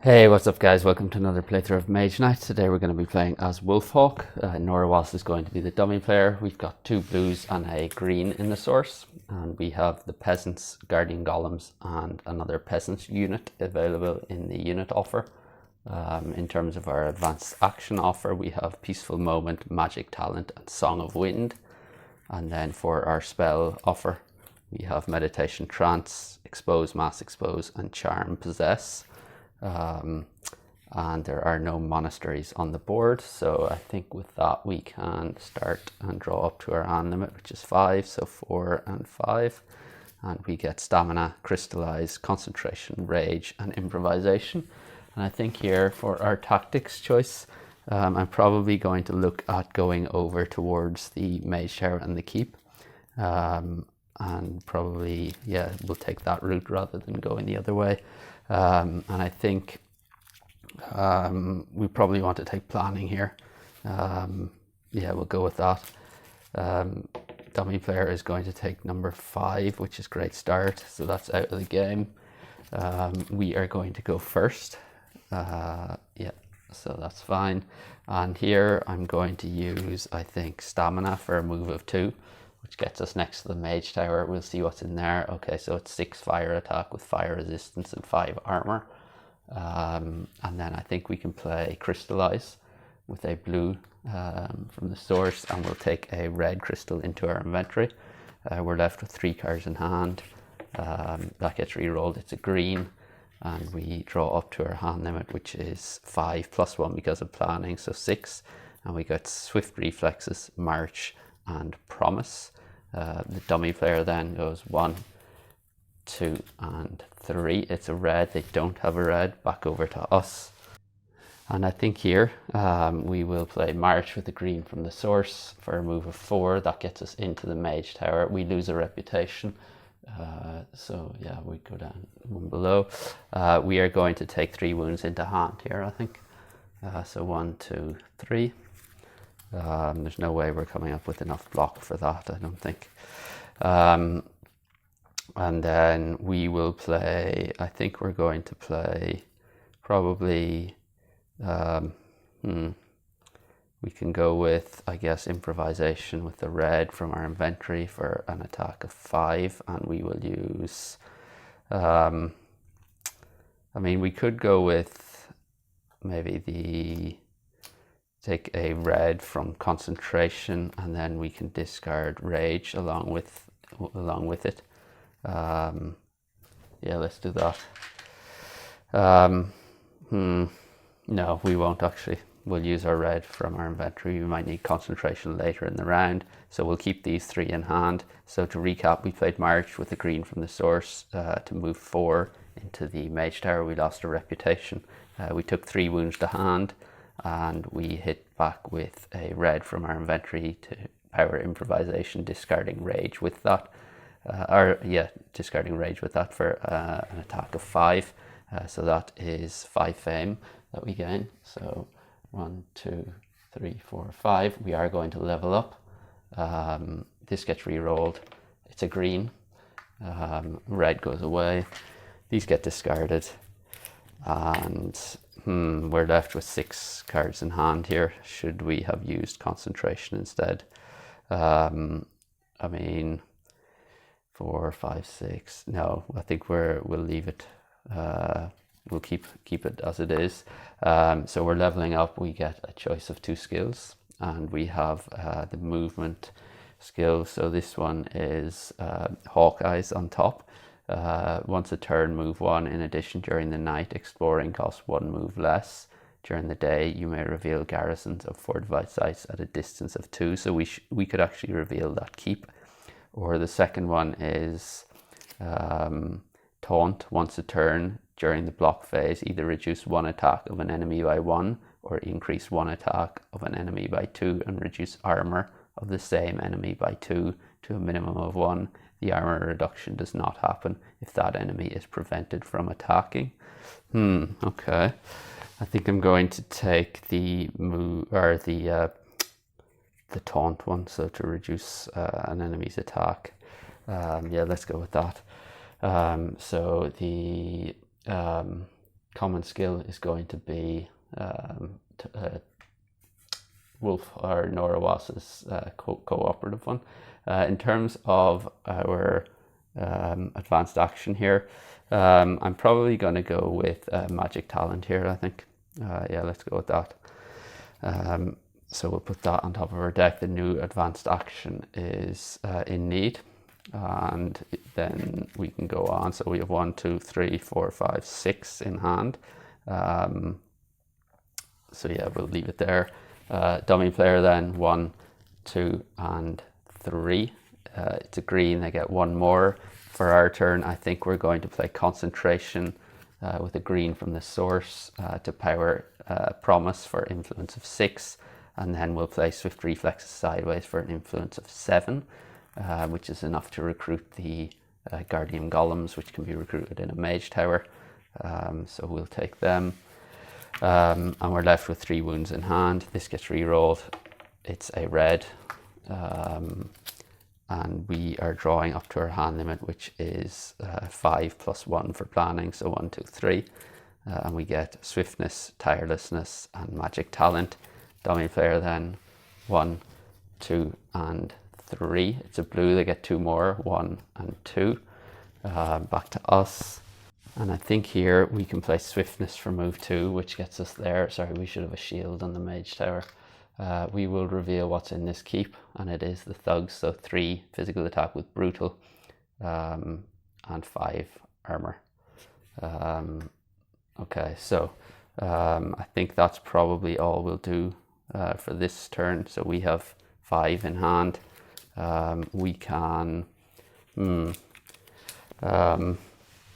Hey, what's up guys? Welcome to another playthrough of Mage Knight. Today we're going to be playing as Wolfhawk. Nora Was is going to be the dummy player. We've got 2 blues and a green in the source. And we have the Peasants, Guardian Golems and another Peasants unit available in the unit offer. In terms of our advanced action offer, we have Peaceful Moment, Magic Talent and Song of Wind. And then for our spell offer, we have Meditation Trance, Expose, Mass Expose and Charm Possess. And there are no monasteries on the board, so I think with that we can start and draw up to our hand limit, which is 5, so 4 and 5, and we get Stamina, Crystallize, Concentration, Rage and Improvisation. And I think here for our tactics choice, I'm probably going to look at going over towards the Mage Tower and the Keep, and probably, yeah, we'll take that route rather than going the other way. And I think we probably want to take planning here. Yeah, we'll go with that. Dummy player is going to take number 5, which is great start, so that's out of the game. We are going to go first. Yeah, so that's fine. And here I'm going to use, I think, Stamina for a move of 2, which gets us next to the Mage Tower. We'll see what's in there. Okay, so it's 6 fire attack with fire resistance and 5 armor. And then I think we can play Crystallize with a blue from the source, and we'll take a red crystal into our inventory. We're left with 3 cards in hand. That gets re-rolled. It's a green, and we draw up to our hand limit, which is 5 plus 1 because of planning, so 6. And we got Swift Reflexes, March, and Promise. The dummy player then goes 1, 2 and 3. It's a red, they don't have a red. Back over to us. And I think here we will play March with the green from the source for a move of 4. That gets us into the Mage Tower. We lose a reputation, so yeah, we go down 1 below. We are going to take 3 wounds into hand here, I think. So 1, 2, 3. There's no way we're coming up with enough block for that, I don't think. And then we will play, I think we're going to play probably, we can go with, I guess, Improvisation with the red from our inventory for an attack of 5, and we will use, I mean, we could go with maybe take a red from Concentration, and then we can discard Rage along with it. Yeah, let's do that. No, we won't actually. We'll use our red from our inventory. We might need Concentration later in the round, so we'll keep these 3 in hand. So to recap, we played March with the green from the source to move 4 into the Mage Tower. We lost a reputation. We took 3 wounds to hand, and we hit back with a red from our inventory to power Improvisation, discarding Rage with that. Discarding Rage with that for an attack of 5. So that is 5 fame that we gain. So 1, 2, 3, 4, 5. We are going to level up. This gets re-rolled. It's a green. Red goes away. These get discarded. And we're left with 6 cards in hand here. Should we have used Concentration instead? I mean, 4, 5, 6. No, I think we'll leave it. We'll keep it as it is. So we're leveling up. We get a choice of 2 skills, and we have the movement skill. So this one is Hawkeye's on top. Once a turn, move 1. In addition, during the night, exploring costs 1 move less. During the day, you may reveal garrisons of fortified sites at a distance of 2. So we could actually reveal that keep. Or the second one is Taunt. Once a turn, during the block phase, either reduce 1 attack of an enemy by 1, or increase 1 attack of an enemy by 2, and reduce armor of the same enemy by 2 to a minimum of 1. The armor reduction does not happen if that enemy is prevented from attacking. Okay. I think I'm going to take the taunt one, so to reduce an enemy's attack. Yeah, let's go with that. So the common skill is going to be Wolf or Nora Wass's cooperative one. In terms of our advanced action here, I'm probably going to go with Magic Talent here, I think. Yeah, let's go with that. So we'll put that on top of our deck. The new advanced action is in need, and then we can go on. So we have 1, 2, 3, 4, 5, 6 in hand. So yeah, we'll leave it there. Dummy player then 1, 2, and 3. It's a green. They get 1 more. For our turn, I think we're going to play Concentration with a green from the source to power Promise for influence of 6, and then we'll play Swift Reflexes sideways for an influence of 7, which is enough to recruit the Guardian Golems, which can be recruited in a Mage Tower. So we'll take them. And we're left with 3 wounds in hand. This gets re-rolled. It's a red. And we are drawing up to our hand limit, which is 5 + 1 for planning. So 1, 2, 3. And we get Swiftness, Tirelessness, and Magic Talent. Dummy player then 1, 2, and 3. It's a blue. They get 2 more, 1 and 2. Back to us. And I think here we can play Swiftness for move 2, which gets us there. Sorry, we should have a shield on the Mage Tower. We will reveal what's in this keep, and it is the Thugs. So 3 physical attack with Brutal, and 5 armor. Okay, so I think that's probably all we'll do for this turn. So we have 5 in hand. We can...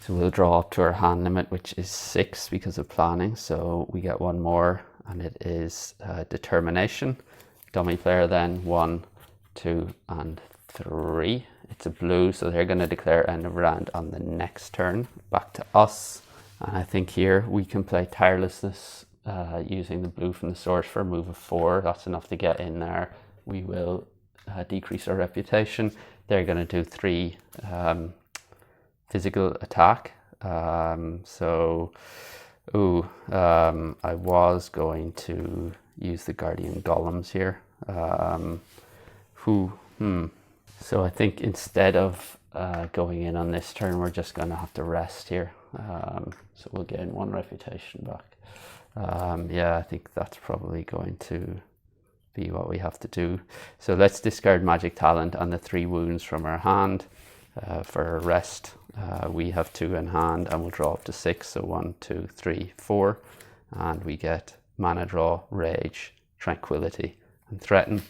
So we'll draw up to our hand limit, which is 6 because of planning. So we get 1 more, and it is Determination. Dummy player then 1, 2, and 3. It's a blue, so they're going to declare end of round on the next turn. Back to us. And I think here we can play Tirelessness using the blue from the source for a move of 4. That's enough to get in there. We will decrease our reputation. They're going to do 3 physical attack. I was going to use the Guardian Golems here. So I think instead of going in on this turn, we're just going to have to rest here. So we'll gain 1 reputation back. Yeah, I think that's probably going to be what we have to do. So let's discard Magic Talent and the 3 wounds from our hand for a rest. We have 2 in hand, and we'll draw up to 6. So 1, 2, 3, 4, and we get Mana Draw, Rage, Tranquility, and Threaten.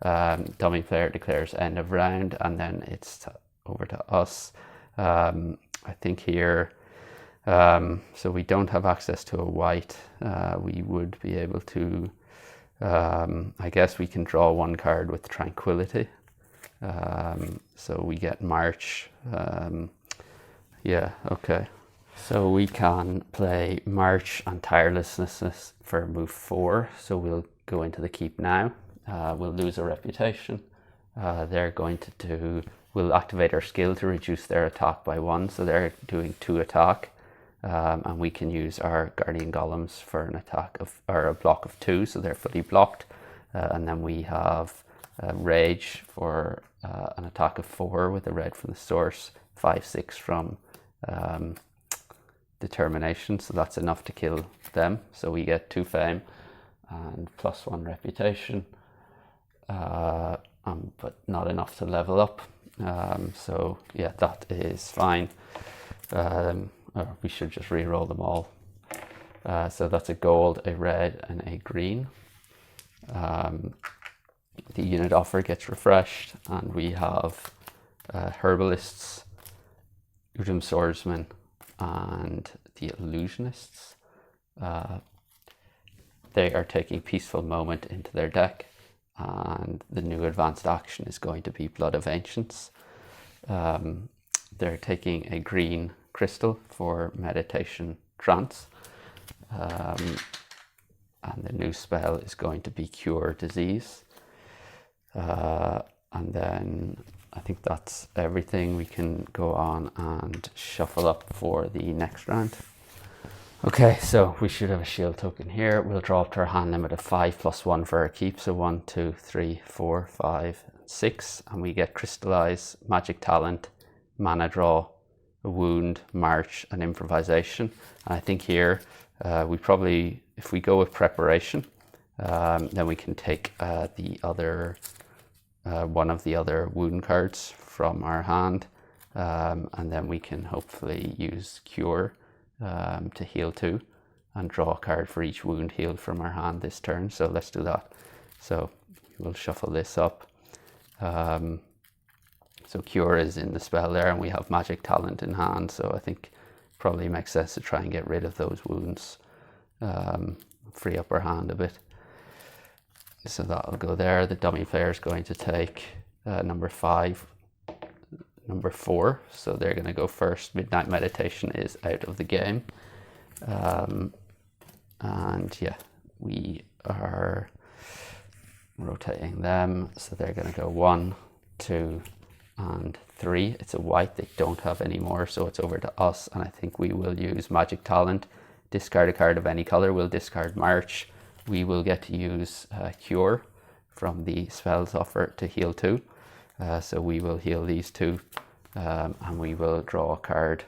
Dummy player declares end of round, and then it's over to us. I think here, so we don't have access to a white. We would be able to, I guess we can draw 1 card with Tranquility. So we get March. Yeah, okay. So we can play March and Tirelessness for move 4. So we'll go into the keep now. We'll lose a reputation. They're going to do, we'll activate our skill to reduce their attack by 1. So they're doing 2 attack. And we can use our Guardian Golems for an attack of, or a block of 2. So they're fully blocked. And then we have Rage for an attack of 4 with a red from the source, 5, 6 from Determination, so that's enough to kill them. So we get 2 fame and +1 reputation, but not enough to level up. So yeah, that is fine. Or we should just re-roll them all. So that's a gold, a red, and a green. The unit offer gets refreshed, and we have Herbalists, Udum Swordsman, and the Illusionists. They are taking Peaceful Moment into their deck, and the new advanced action is going to be Blood of Ancients. They're taking a green crystal for Meditation Trance, and the new spell is going to be Cure Disease. And then I think that's everything. We can go on and shuffle up for the next round. Okay, so we should have a shield token here. We'll draw up to our hand limit of 5 plus 1 for our keep. So 1, 2, 3, 4, 5, 6. And we get Crystallize, Magic Talent, Mana Draw, a Wound, March, and Improvisation. And I think here we probably, if we go with Preparation, then we can take the other, one of the other Wound cards from our hand. And then we can hopefully use Cure to heal 2 and draw a card for each wound healed from our hand this turn. So let's do that. So we'll shuffle this up. So Cure is in the spell there, and we have Magic Talent in hand, so I think probably makes sense to try and get rid of those wounds, free up our hand a bit. So that'll go there. The dummy player is going to take number 5, number 4, so they're going to go first. Midnight Meditation is out of the game. And yeah, we are rotating them, so they're going to go 1, 2, and 3. It's a white they don't have anymore, so it's over to us, and I think we will use Magic Talent, discard a card of any color. We'll discard March. We will get to use Cure from the spells offer to heal 2. So we will heal these 2, and we will draw a card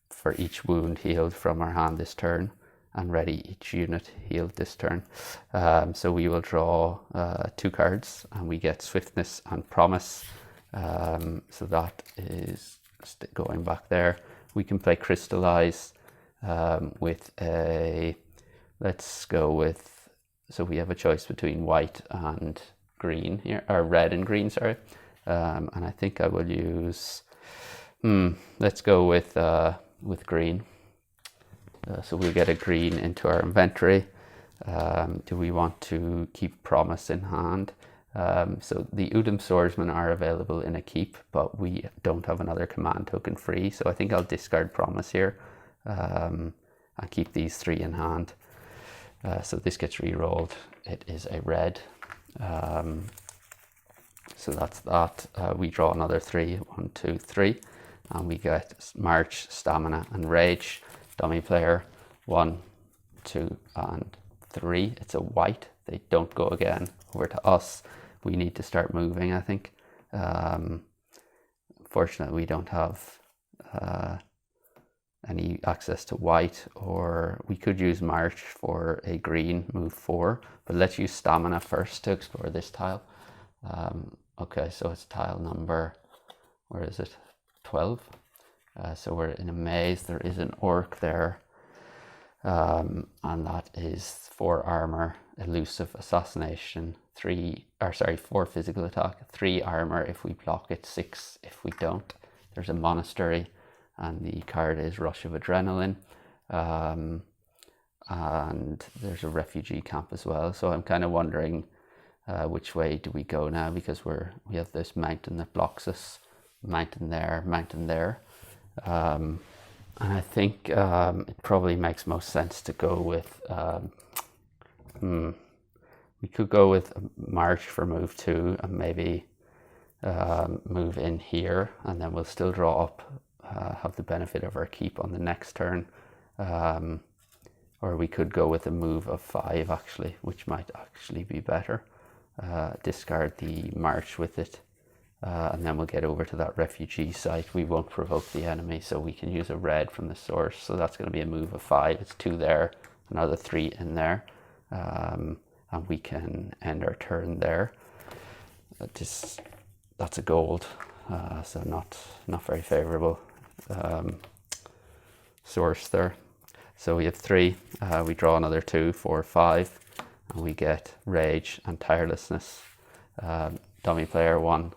for each wound healed from our hand this turn, and ready each unit healed this turn. So we will draw 2 cards, and we get Swiftness and Promise. So that is going back there. We can play Crystallize with a, let's go with, so we have a choice between white and green here, or red and green, sorry. And I think I will use, let's go with green. So we'll get a green into our inventory. Do we want to keep Promise in hand? So the Udam Swordsmen are available in a keep, but we don't have another command token free. So I think I'll discard Promise here and keep these 3 in hand. So this gets re-rolled. It is a red. So that's that. We draw another 3, 1, 2, 3, and we get March, Stamina, and Rage. Dummy player 1, 2, and 3. It's a white. They don't go again. Over to us. We need to start moving, I think. Fortunately, we don't have any access to white, or we could use March for a green, move 4. But let's use Stamina first to explore this tile. Okay, so it's tile number, where is it? 12. So we're in a maze. There is an orc there, and that is 4 armor, elusive, assassination, 4 physical attack, 3 armor if we block it, 6 if we don't. There's a monastery, and the card is Rush of Adrenaline, and there's a refugee camp as well. So I'm kind of wondering which way do we go now, because we have this mountain that blocks us, mountain there, mountain there. And I think it probably makes most sense to go with, we could go with March for move 2 and maybe move in here, and then we'll still draw up, have the benefit of our keep on the next turn. Or we could go with a move of 5 actually, which might actually be better. Discard the March with it. And then we'll get over to that refugee site. We won't provoke the enemy, so we can use a red from the source. So that's going to be a move of 5. It's 2 there, another 3 in there. And we can end our turn there. That's a gold, so not very favorable source there. So we have 3. We draw another 2, 4, 5, and we get Rage and Tirelessness. Dummy player 1,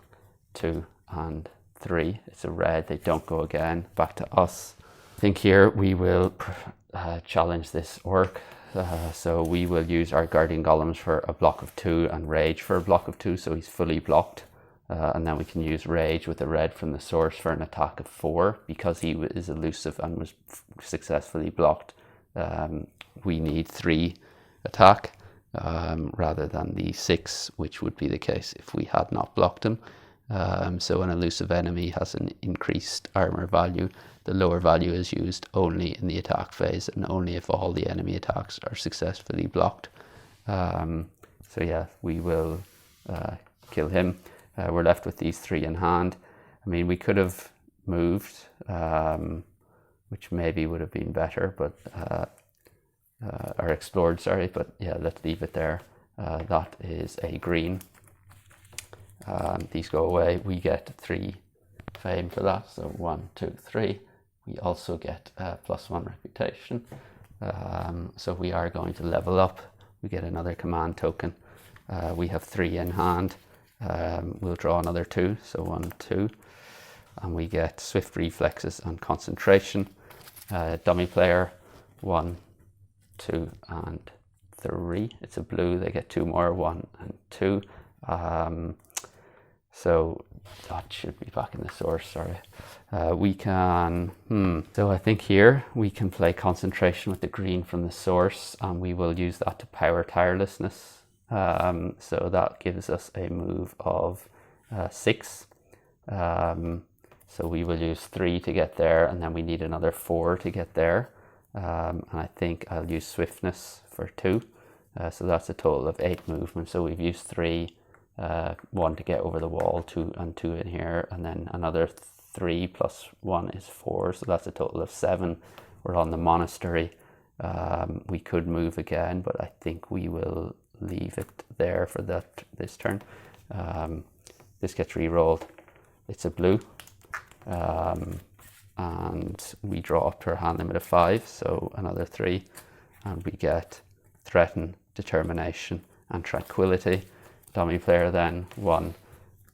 2, and 3. It's a red. They don't go again. Back to us. I think here we will challenge this orc. So we will use our Guardian Golems for a block of 2 and Rage for a block of 2, so he's fully blocked. And then we can use Rage with a red from the source for an attack of 4. Because he is elusive and was successfully blocked, we need 3 attack rather than the 6, which would be the case if we had not blocked him. So an elusive enemy has an increased armor value. The lower value is used only in the attack phase and only if all the enemy attacks are successfully blocked. So yeah, we will kill him. We're left with these 3 in hand. I mean, we could have moved, which maybe would have been better, but or explored, sorry, but yeah, let's leave it there. That is a green. These go away. We get 3 fame for that, so 1, 2, 3. We also get +1 reputation. So we are going to level up. We get another command token. We have 3 in hand. We'll draw another 2, so 1, 2. And we get swift reflexes and concentration. Dummy player, 1, 2, and 3. It's a blue. They get 2 more, 1 and 2. So that should be back in the source, sorry. We can, so I think here we can play concentration with the green from the source, and we will use that to power tirelessness. So that gives us a move of 6. So we will use 3 to get there, and then we need another 4 to get there. And I think I'll use swiftness for 2. So that's a total of 8 movements. So we've used 3, 1 to get over the wall, 2 and 2 in here, and then another 3 plus 1 is 4. So that's a total of 7. We're on the monastery. We could move again, but I think we will leave it there for this turn. This gets re-rolled. It's a blue. And we draw up to our hand limit of 5, so another 3, and we get threaten, determination, and tranquility. Dummy player then 1,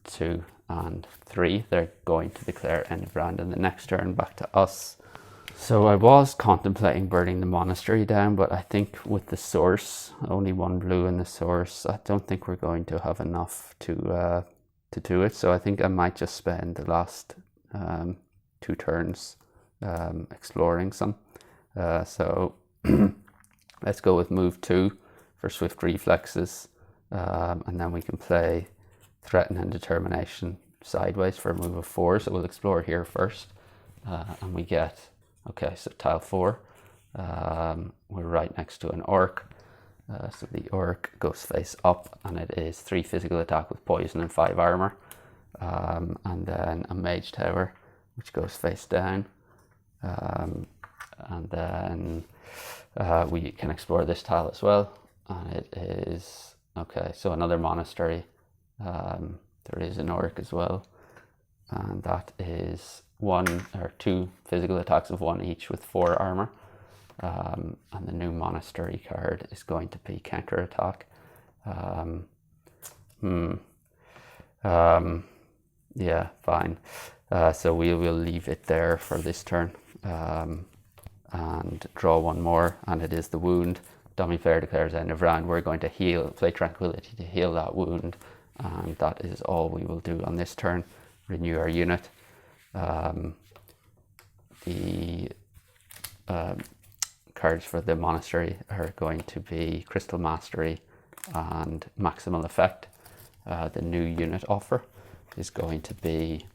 2, and 3. They're going to declare end of round in the next turn. Back to us. So I was contemplating burning the monastery down, but I think with the source, only 1 blue in the source, I don't think we're going to have enough to do it. So I think I might just spend the last 2 turns exploring some. So let's go with move 2 for swift reflexes, and then we can play threaten and determination sideways for a move of 4. So we'll explore here first, and we get, okay, so tile 4. We're right next to an orc. So the orc goes face up, and it is 3 physical attack with poison and 5 armor. And then a mage tower, which goes face down. And then we can explore this tile as well. And it is, okay, so another monastery. There is an orc as well. And that is 1 or 2 physical attacks of 1 each with 4 armor. And the new monastery card is going to be counter attack. Yeah, fine. So we will leave it there for this turn, and draw 1 more, and it is the wound. Dummy player declares end of round. We're going to heal, play tranquility to heal that wound, and that is all we will do on this turn. Renew our unit. The cards for the monastery are going to be Crystal Mastery and Maximal Effect. The new unit offer is going to be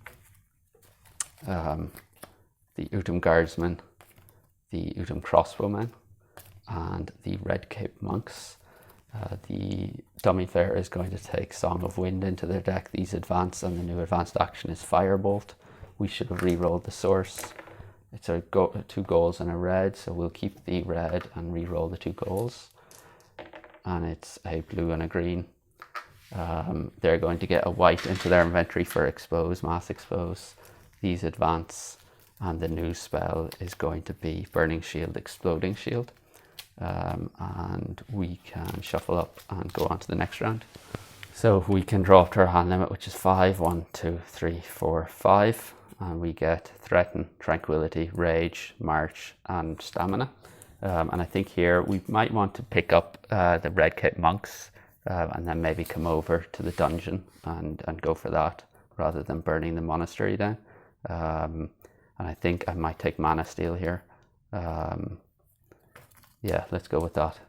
the Utum Guardsmen, the Utum Crossbowmen, and the Red Cape Monks. The dummy player is going to take Song of Wind into their deck. These advance, and the new advanced action is Firebolt. We should have re-rolled the source. It's 2 goals and a red, so we'll keep the red and re-roll the 2 goals. And it's a blue and a green. They're going to get a white into their inventory for expose, mass expose. These advance, and the new spell is going to be Burning Shield, Exploding Shield. And we can shuffle up and go on to the next round. So we can draw up to our hand limit, which is 5. 1, 2, 3, 4, 5. And we get Threaten, Tranquility, Rage, March, and Stamina. And I think here we might want to pick up the Red Cape Monks, and then maybe come over to the dungeon and go for that, rather than burning the monastery down. And I think I might take Mana Steal here. Yeah, let's go with that.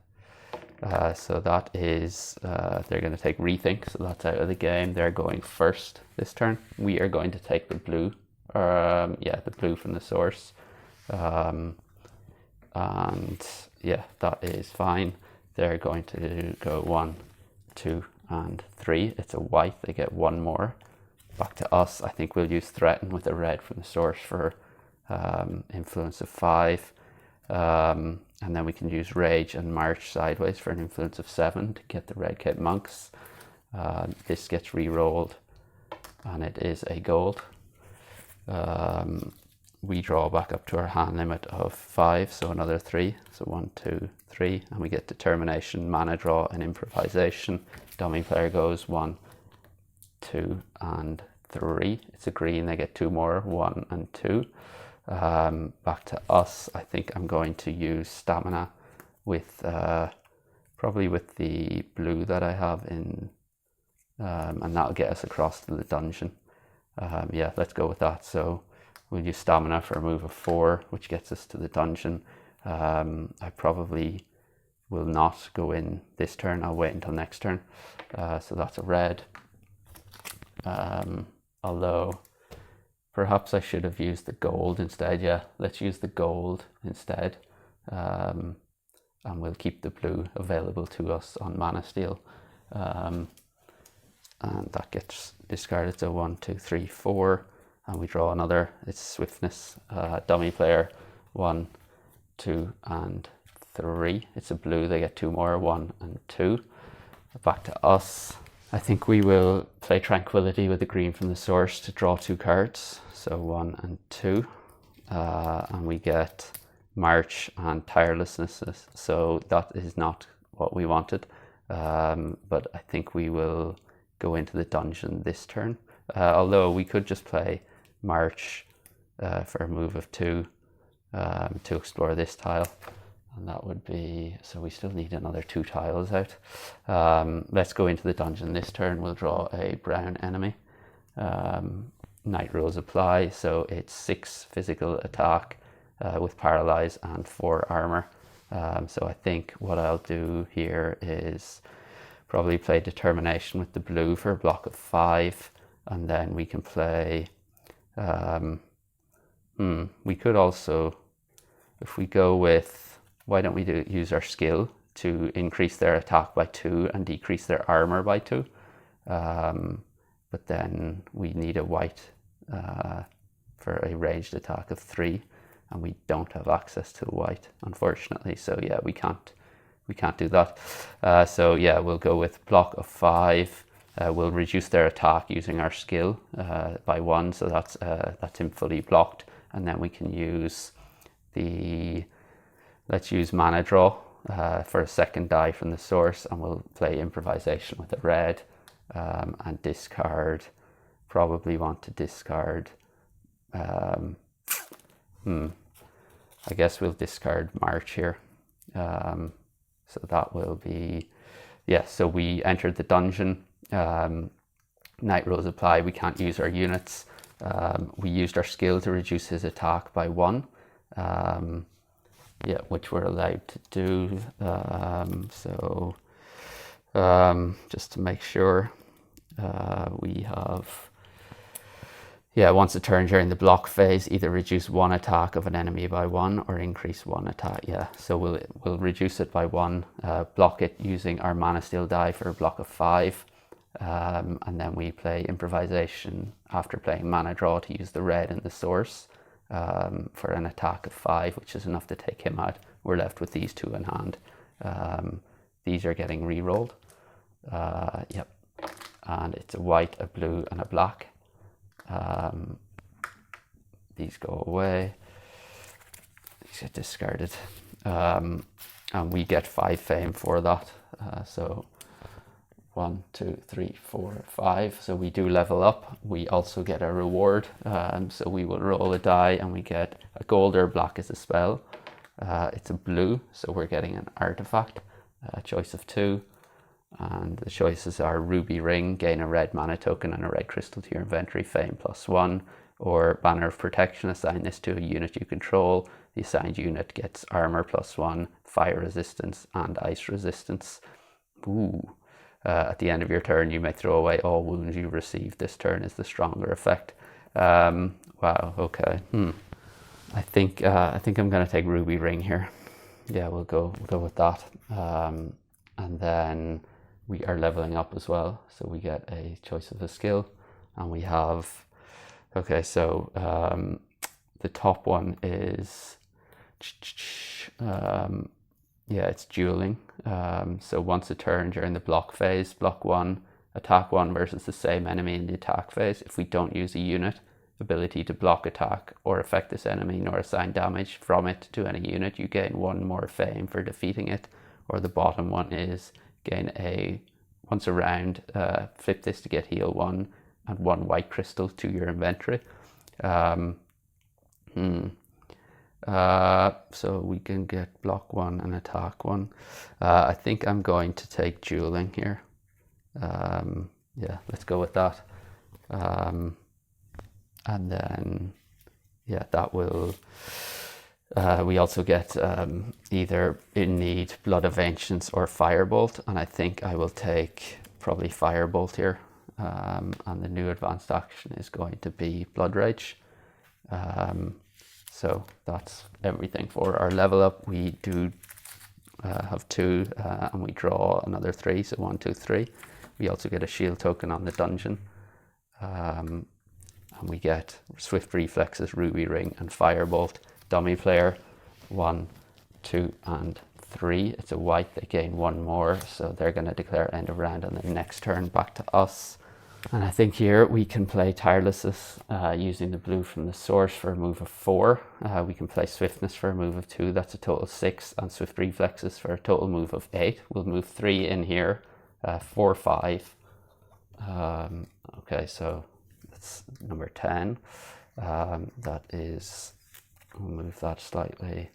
So that is, they're going to take Rethink, so that's out of the game. They're going first this turn. We are going to take the blue, yeah, the blue from the source. And yeah, that is fine. They're going to go 1, 2, and 3. It's a white, they get 1 more. Back to us. I think we'll use Threaten with a red from the source for influence of 5. And then we can use Rage and March sideways for an influence of 7 to get the red cape monks. This gets re-rolled and it is a gold. We draw back up to our hand limit of 5, so another 3. So 1, 2, 3, and we get Determination, Mana Draw, and Improvisation. Dummy player goes 1, 2, and 3. It's a green, they get 2 more, 1 and 2. Back to us. I think I'm going to use Stamina with probably with the blue that I have in, and that'll get us across to the dungeon. Yeah, let's go with that. So we'll use Stamina for a move of 4, which gets us to the dungeon. I probably will not go in this turn. I'll wait until next turn. So that's a red. Although perhaps I should have used the gold instead. Yeah, let's use the gold instead. And we'll keep the blue available to us on Mana Steal. And that gets discarded. So 1, 2, 3, 4. And we draw another. It's Swiftness. Dummy player 1, 2, and 3. It's a blue. They get 2 more, 1 and 2. Back to us. I think we will play Tranquility with the green from the source to draw 2 cards. So 1 and 2. And we get March and Tirelessness. So that is not what we wanted. But I think we will go into the dungeon this turn. Although we could just play March for a move of 2 to explore this tile. And that would be, so we still need another 2 tiles out. Let's go into the dungeon this turn. We'll draw a brown enemy. Night rules apply, so it's 6 physical attack with paralyze and 4 armor. So I think what I'll do here is probably play Determination with the blue for a block of 5, and then we can play, we could also, if we go with, why don't we use our skill to increase their attack by 2 and decrease their armor by 2? But then we need a white for a ranged attack of 3, and we don't have access to white, unfortunately. So yeah, we can't do that. So yeah, we'll go with block of 5. We'll reduce their attack using our skill by 1, so that's him fully blocked. And then we can use let's use Mana Draw for a second die from the source, and we'll play Improvisation with a red and discard. Probably want to discard. I guess we'll discard March here. So that will be, yeah. So we entered the dungeon. Night rules apply. We can't use our units. We used our skill to reduce his attack by 1. Yeah, which we're allowed to do. So just to make sure, we have, yeah, once a turn during the block phase, either reduce 1 attack of an enemy by 1 or increase 1 attack. Yeah, so we'll reduce it by 1, block it using our Mana Steal die for a block of 5. And then we play Improvisation after playing Mana Draw to use the red in the source. For an attack of 5, which is enough to take him out. We're left with these 2 in hand. These are getting re-rolled. Yep. And it's a white, a blue, and a black. These go away. These get discarded. And we get 5 fame for that. So 1, 2, 3, 4, 5. So we do level up. We also get a reward. So we will roll a die and we get a gold or black as a spell. It's a blue, so we're getting an artifact, a choice of 2. And the choices are Ruby Ring, gain a red mana token and a red crystal to your inventory, fame +1. or Banner of Protection. Assign this to a unit you control. The assigned unit gets armor +1, fire resistance, and ice resistance. Ooh. At the end of your turn, you may throw away all wounds you received this turn is the stronger effect. Wow, okay. I think I'm going to take Ruby Ring here. Yeah, we'll go with that. And then we are leveling up as well, so we get a choice of a skill, and we have, okay, so the top one is yeah, it's dueling. So once a turn during the block phase, block 1, attack 1 versus the same enemy in the attack phase. If we don't use a unit ability to block attack or affect this enemy nor assign damage from it to any unit, you gain 1 more fame for defeating it. Or the bottom one is gain once a round, flip this to get heal 1 and 1 white crystal to your inventory. So we can get block 1 and attack 1. I think I'm going to take dueling here. Yeah, let's go with that. And then, yeah, that will, we also get either in need Blood of Ancients or Firebolt, and I think I will take probably Firebolt here. And the new advanced action is going to be Blood Rage. So that's everything for our level up. We do have 2 and we draw another 3, so 1, 2, 3. We also get a shield token on the dungeon. And we get Swift Reflexes, Ruby Ring, and Firebolt. Dummy player, 1, 2, and 3. It's a white, they gain 1 more, so they're going to declare end of round on the next turn back to us. And I think here we can play Tirelessness using the blue from the source for a move of 4. We can play Swiftness for a move of 2, that's a total 6, and Swift Reflexes for a total move of 8. We'll move 3 in here, 4, 5. Okay, so that's number 10. That is, we'll move that slightly.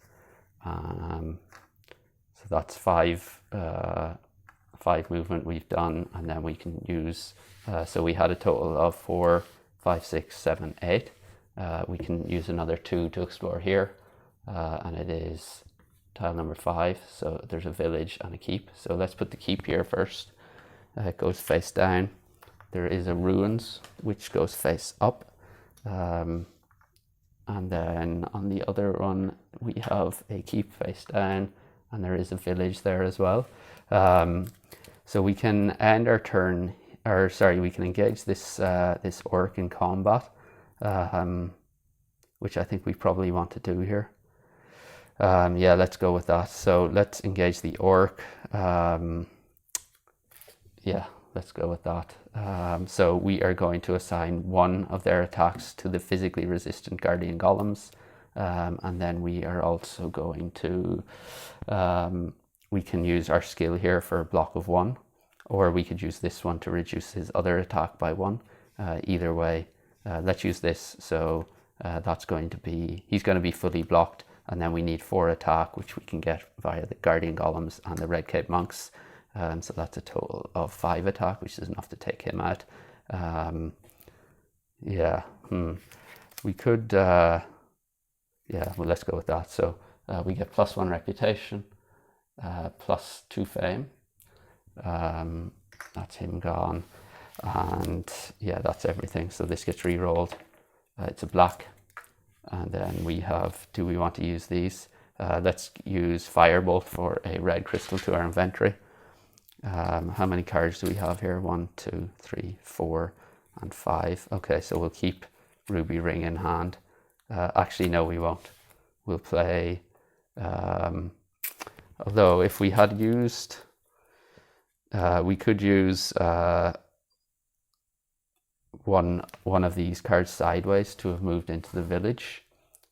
So that's 5 movement we've done, and then we can use, so we had a total of 4, 5, 6, 7, 8. We can use another 2 to explore here, and it is tile number 5. So there's a village and a keep. So let's put the keep here first. It goes face down. There is a ruins which goes face up, and then on the other one we have a keep face down, and there is a village there as well. So we can end our turn, or sorry, we can engage this this orc in combat, which I think we probably want to do here. Yeah, let's go with that. So let's engage the orc. Yeah, let's go with that. So we are going to assign 1 of their attacks to the physically resistant guardian golems, and then we are also going to, we can use our skill here for a block of 1, or we could use this one to reduce his other attack by 1. Either way, let's use this. So that's going to be, he's going to be fully blocked, and then we need 4 attack, which we can get via the guardian golems and the red cape monks. So that's a total of 5 attack, which is enough to take him out. Yeah, we could, yeah, well, let's go with that. So we get +1 reputation, +2 fame. That's him gone. And yeah, that's everything. So this gets re-rolled. It's a black. And then we have, do we want to use these? Let's use Firebolt for a red crystal to our inventory. How many cards do we have here? 1, 2, 3, 4, and 5. Okay, so we'll keep Ruby Ring in hand. Actually, no, we won't. We'll play, although if we had used, we could use one of these cards sideways to have moved into the village.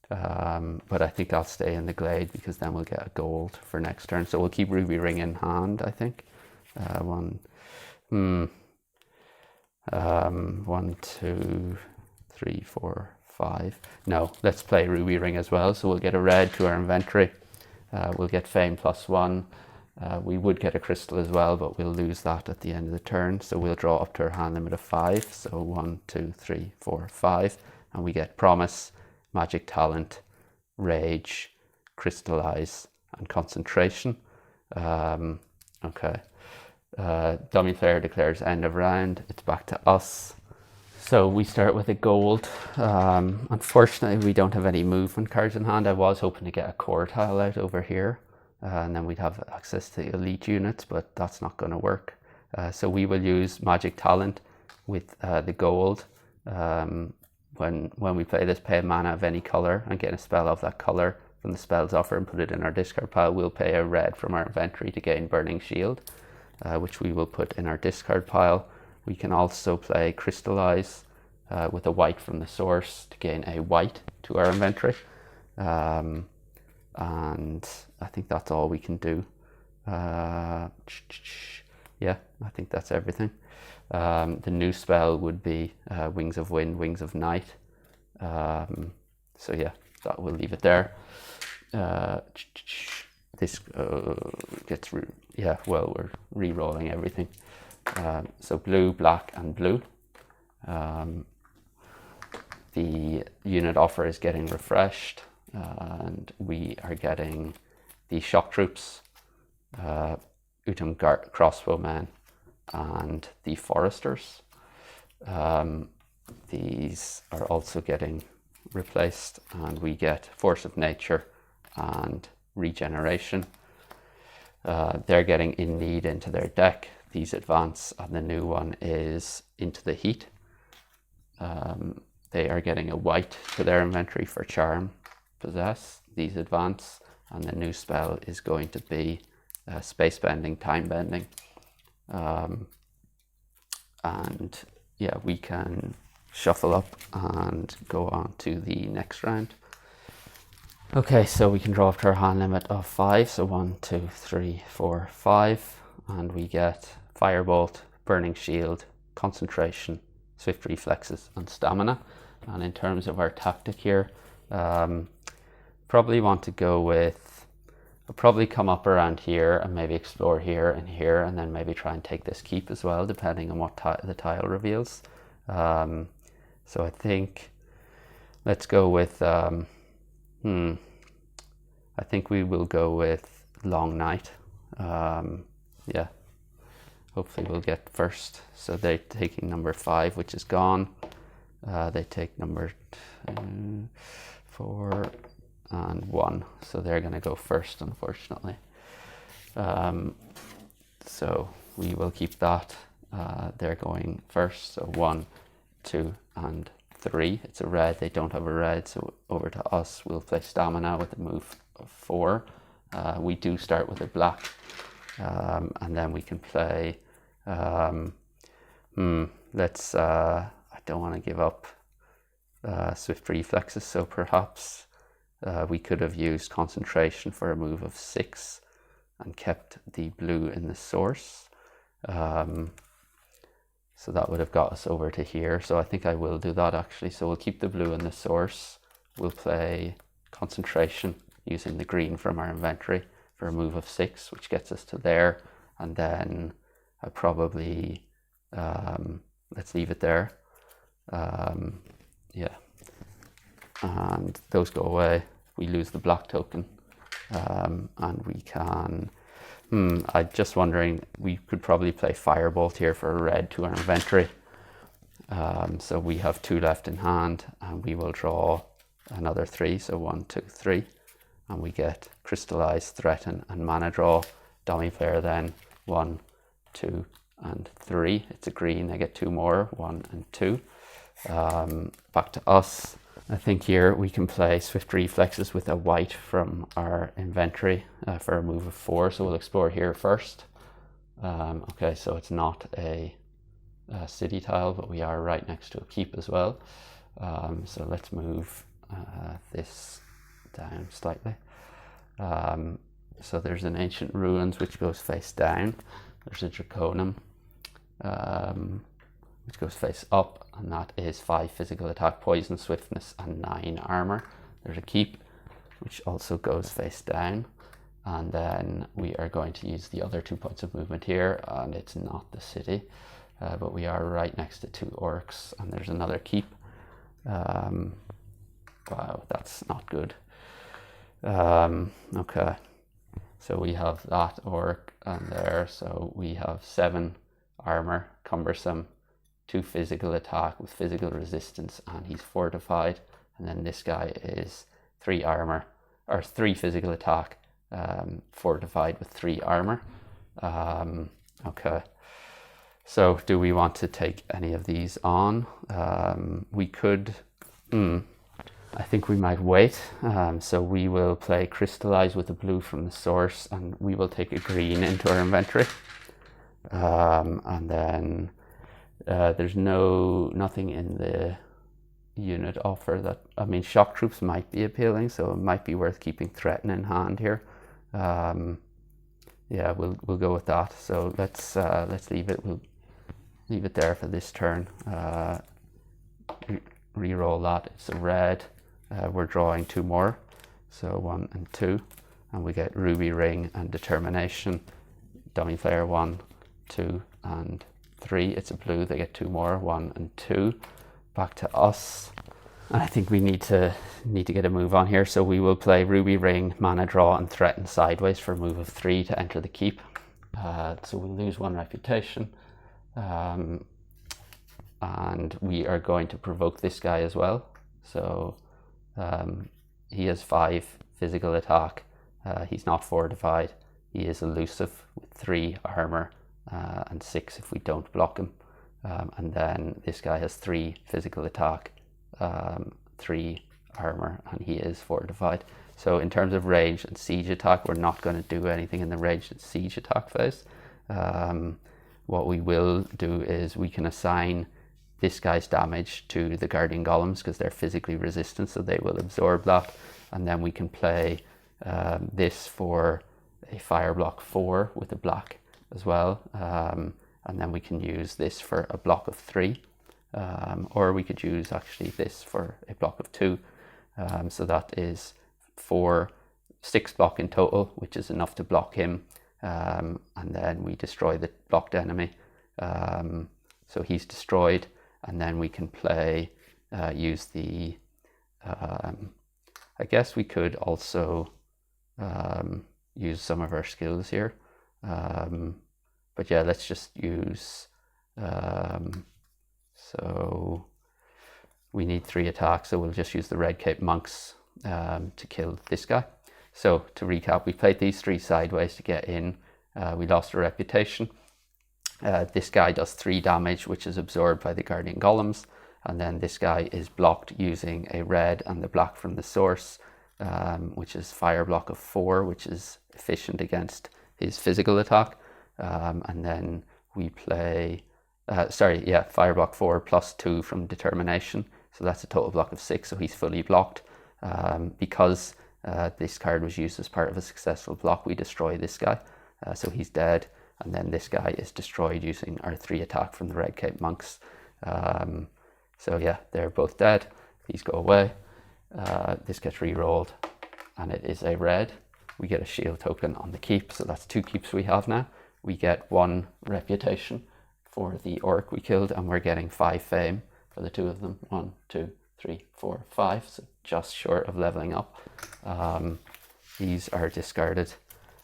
But I think I'll stay in the glade because then we'll get a gold for next turn. So we'll keep Ruby Ring in hand, I think. 1, 2, 3, 4, 5. No, let's play Ruby Ring as well. So we'll get a red to our inventory. We'll get fame +1. We would get a crystal as well, but we'll lose that at the end of the turn. So we'll draw up to our hand limit of 5. So 1, 2, 3, 4, 5. and we get Promise, Magic Talent, Rage, Crystallize, and Concentration. Okay. Dummy player declares end of round. It's back to us. So we start with a gold. Unfortunately, we don't have any movement cards in hand. I was hoping to get a core tile out over here, and then we'd have access to elite units, but that's not going to work. So we will use Magic Talent with the gold. When we play this, pay a mana of any color and get a spell of that color from the spells offer and put it in our discard pile. We'll pay a red from our inventory to gain Burning Shield, which we will put in our discard pile. We can also play Crystallize with a white from the source to gain a white to our inventory. And I think that's all we can do. Yeah, I think that's everything. The new spell would be Wings of Wind, Wings of Night. So yeah, that we'll leave it there. This gets, well, we're re-rolling everything. So blue, black, and blue. The unit offer is getting refreshed, and we are getting the Shock Troops, Utum Crossbowmen, and the Foresters. These are also getting replaced, and we get Force of Nature and Regeneration. They're getting In Need into their deck. These advance, and the new one is Into the Heat. They are getting a white to their inventory for Charm, Possess. These advance, and the new spell is going to be Space Bending, Time Bending. And yeah, we can shuffle up and go on to the next round. Okay, so we can draw up to our hand limit of 5. So 1, 2, 3, 4, 5. And we get Firebolt, Burning Shield, Concentration, Swift Reflexes, and Stamina. And in terms of our tactic here, probably want to go with, I'll probably come up around here and maybe explore here, and then maybe try and take this keep as well, depending on what the tile reveals. So I think let's go with, I think we will go with Long Night. Yeah, hopefully we'll get first. So they're taking number 5, which is gone. They take number 2, 4, and 1. So they're going to go first, unfortunately. So we will keep that. They're going first. So 1, 2, and 3. It's a red. They don't have a red. So over to us. We'll play Stamina with a move of 4. We do start with a black. And then we can play, let's, I don't want to give up Swift Reflexes, so perhaps we could have used Concentration for a move of 6 and kept the blue in the source. So that would have got us over to here. So I think I will do that actually. So we'll keep the blue in the source. We'll play Concentration using the green from our inventory for a move of 6, which gets us to there. And then I probably, let's leave it there. Yeah. And those go away. We lose the black token. And we can, I'm just wondering, we could probably play Firebolt here for a red to our inventory. So we have 2 left in hand, and we will draw another 3. So 1, 2, 3. And we get Crystallize, Threaten, and Mana Draw. Dummy player then 1, 2, and 3. It's a green. I get 2 more, 1 and 2. Back to us. I think here we can play Swift Reflexes with a white from our inventory for a move of 4. So we'll explore here first. Okay, so it's not a city tile, but we are right next to a keep as well. So let's move this down slightly. So there's an Ancient Ruins which goes face down. There's a Draconum which goes face up, and that is 5 physical attack, poison, swiftness, and 9 armor. There's a keep which also goes face down, and then we are going to use the other 2 points of movement here, and it's not the city, but we are right next to 2 orcs, and there's another keep. Wow, that's not good. Okay, so we have that orc and there, so we have 7 armor, cumbersome, 2 physical attack with physical resistance, and he's fortified. And then this guy is 3 armor, or 3 physical attack, fortified with 3 armor. Okay, so do we want to take any of these on? We could, I think we might wait. So we will play Crystallize with a blue from the source, and we will take a green into our inventory. And then there's nothing in the unit offer that, I mean, shock troops might be appealing, so it might be worth keeping threaten in hand here. Yeah, we'll go with that. So let's leave it. We'll leave it there for this turn. Reroll that. It's a red. We're drawing 2 more, so 1 and 2, and we get Ruby Ring and Determination. Dummy player 1, 2, and 3. It's a blue. They get 2 more, 1 and 2. Back to us, and I think we need to get a move on here. So we will play Ruby Ring, mana draw, and threaten sideways for a move of 3 to enter the keep. So we'll lose 1 reputation. And we are going to provoke this guy as well. So he has 5 physical attack. He's not fortified. He is elusive with 3 armor and 6 if we don't block him. And then this guy has 3 physical attack, 3 armor, and he is fortified. So in terms of range and siege attack, we're not going to do anything in the range and siege attack phase. What we will do is we can assign this guy's damage to the Guardian Golems because they're physically resistant, so they will absorb that. And then we can play this for a fire block 4 with a black as well. And then we can use this for a block of 3. Or we could use actually this for a block of 2. So that is 6 block in total, which is enough to block him. And then we destroy the blocked enemy. So he's destroyed. And then we can play, use the, I guess we could also use some of our skills here. But yeah, let's just use, so we need 3 attacks, so we'll just use the Red Cape Monks to kill this guy. So to recap, we played these 3 sideways to get in. We lost a reputation. This guy does 3 damage, which is absorbed by the Guardian Golems. And then this guy is blocked using a red and the black from the source, which is fire block of 4, which is efficient against his physical attack. And then we play, fire block 4 plus 2 from Determination. So that's a total block of 6, so he's fully blocked. Because this card was used as part of a successful block, we destroy this guy. So he's dead. And then this guy is destroyed using our 3 attack from the Red Cape Monks. So yeah, they're both dead. These go away. This gets re-rolled, and it is a red. We get a shield token on the keep, so that's 2 keeps we have now. We get 1 reputation for the orc we killed, and we're getting 5 fame for the 2 of them. 1, 2, 3, 4, 5, so just short of leveling up. These are discarded.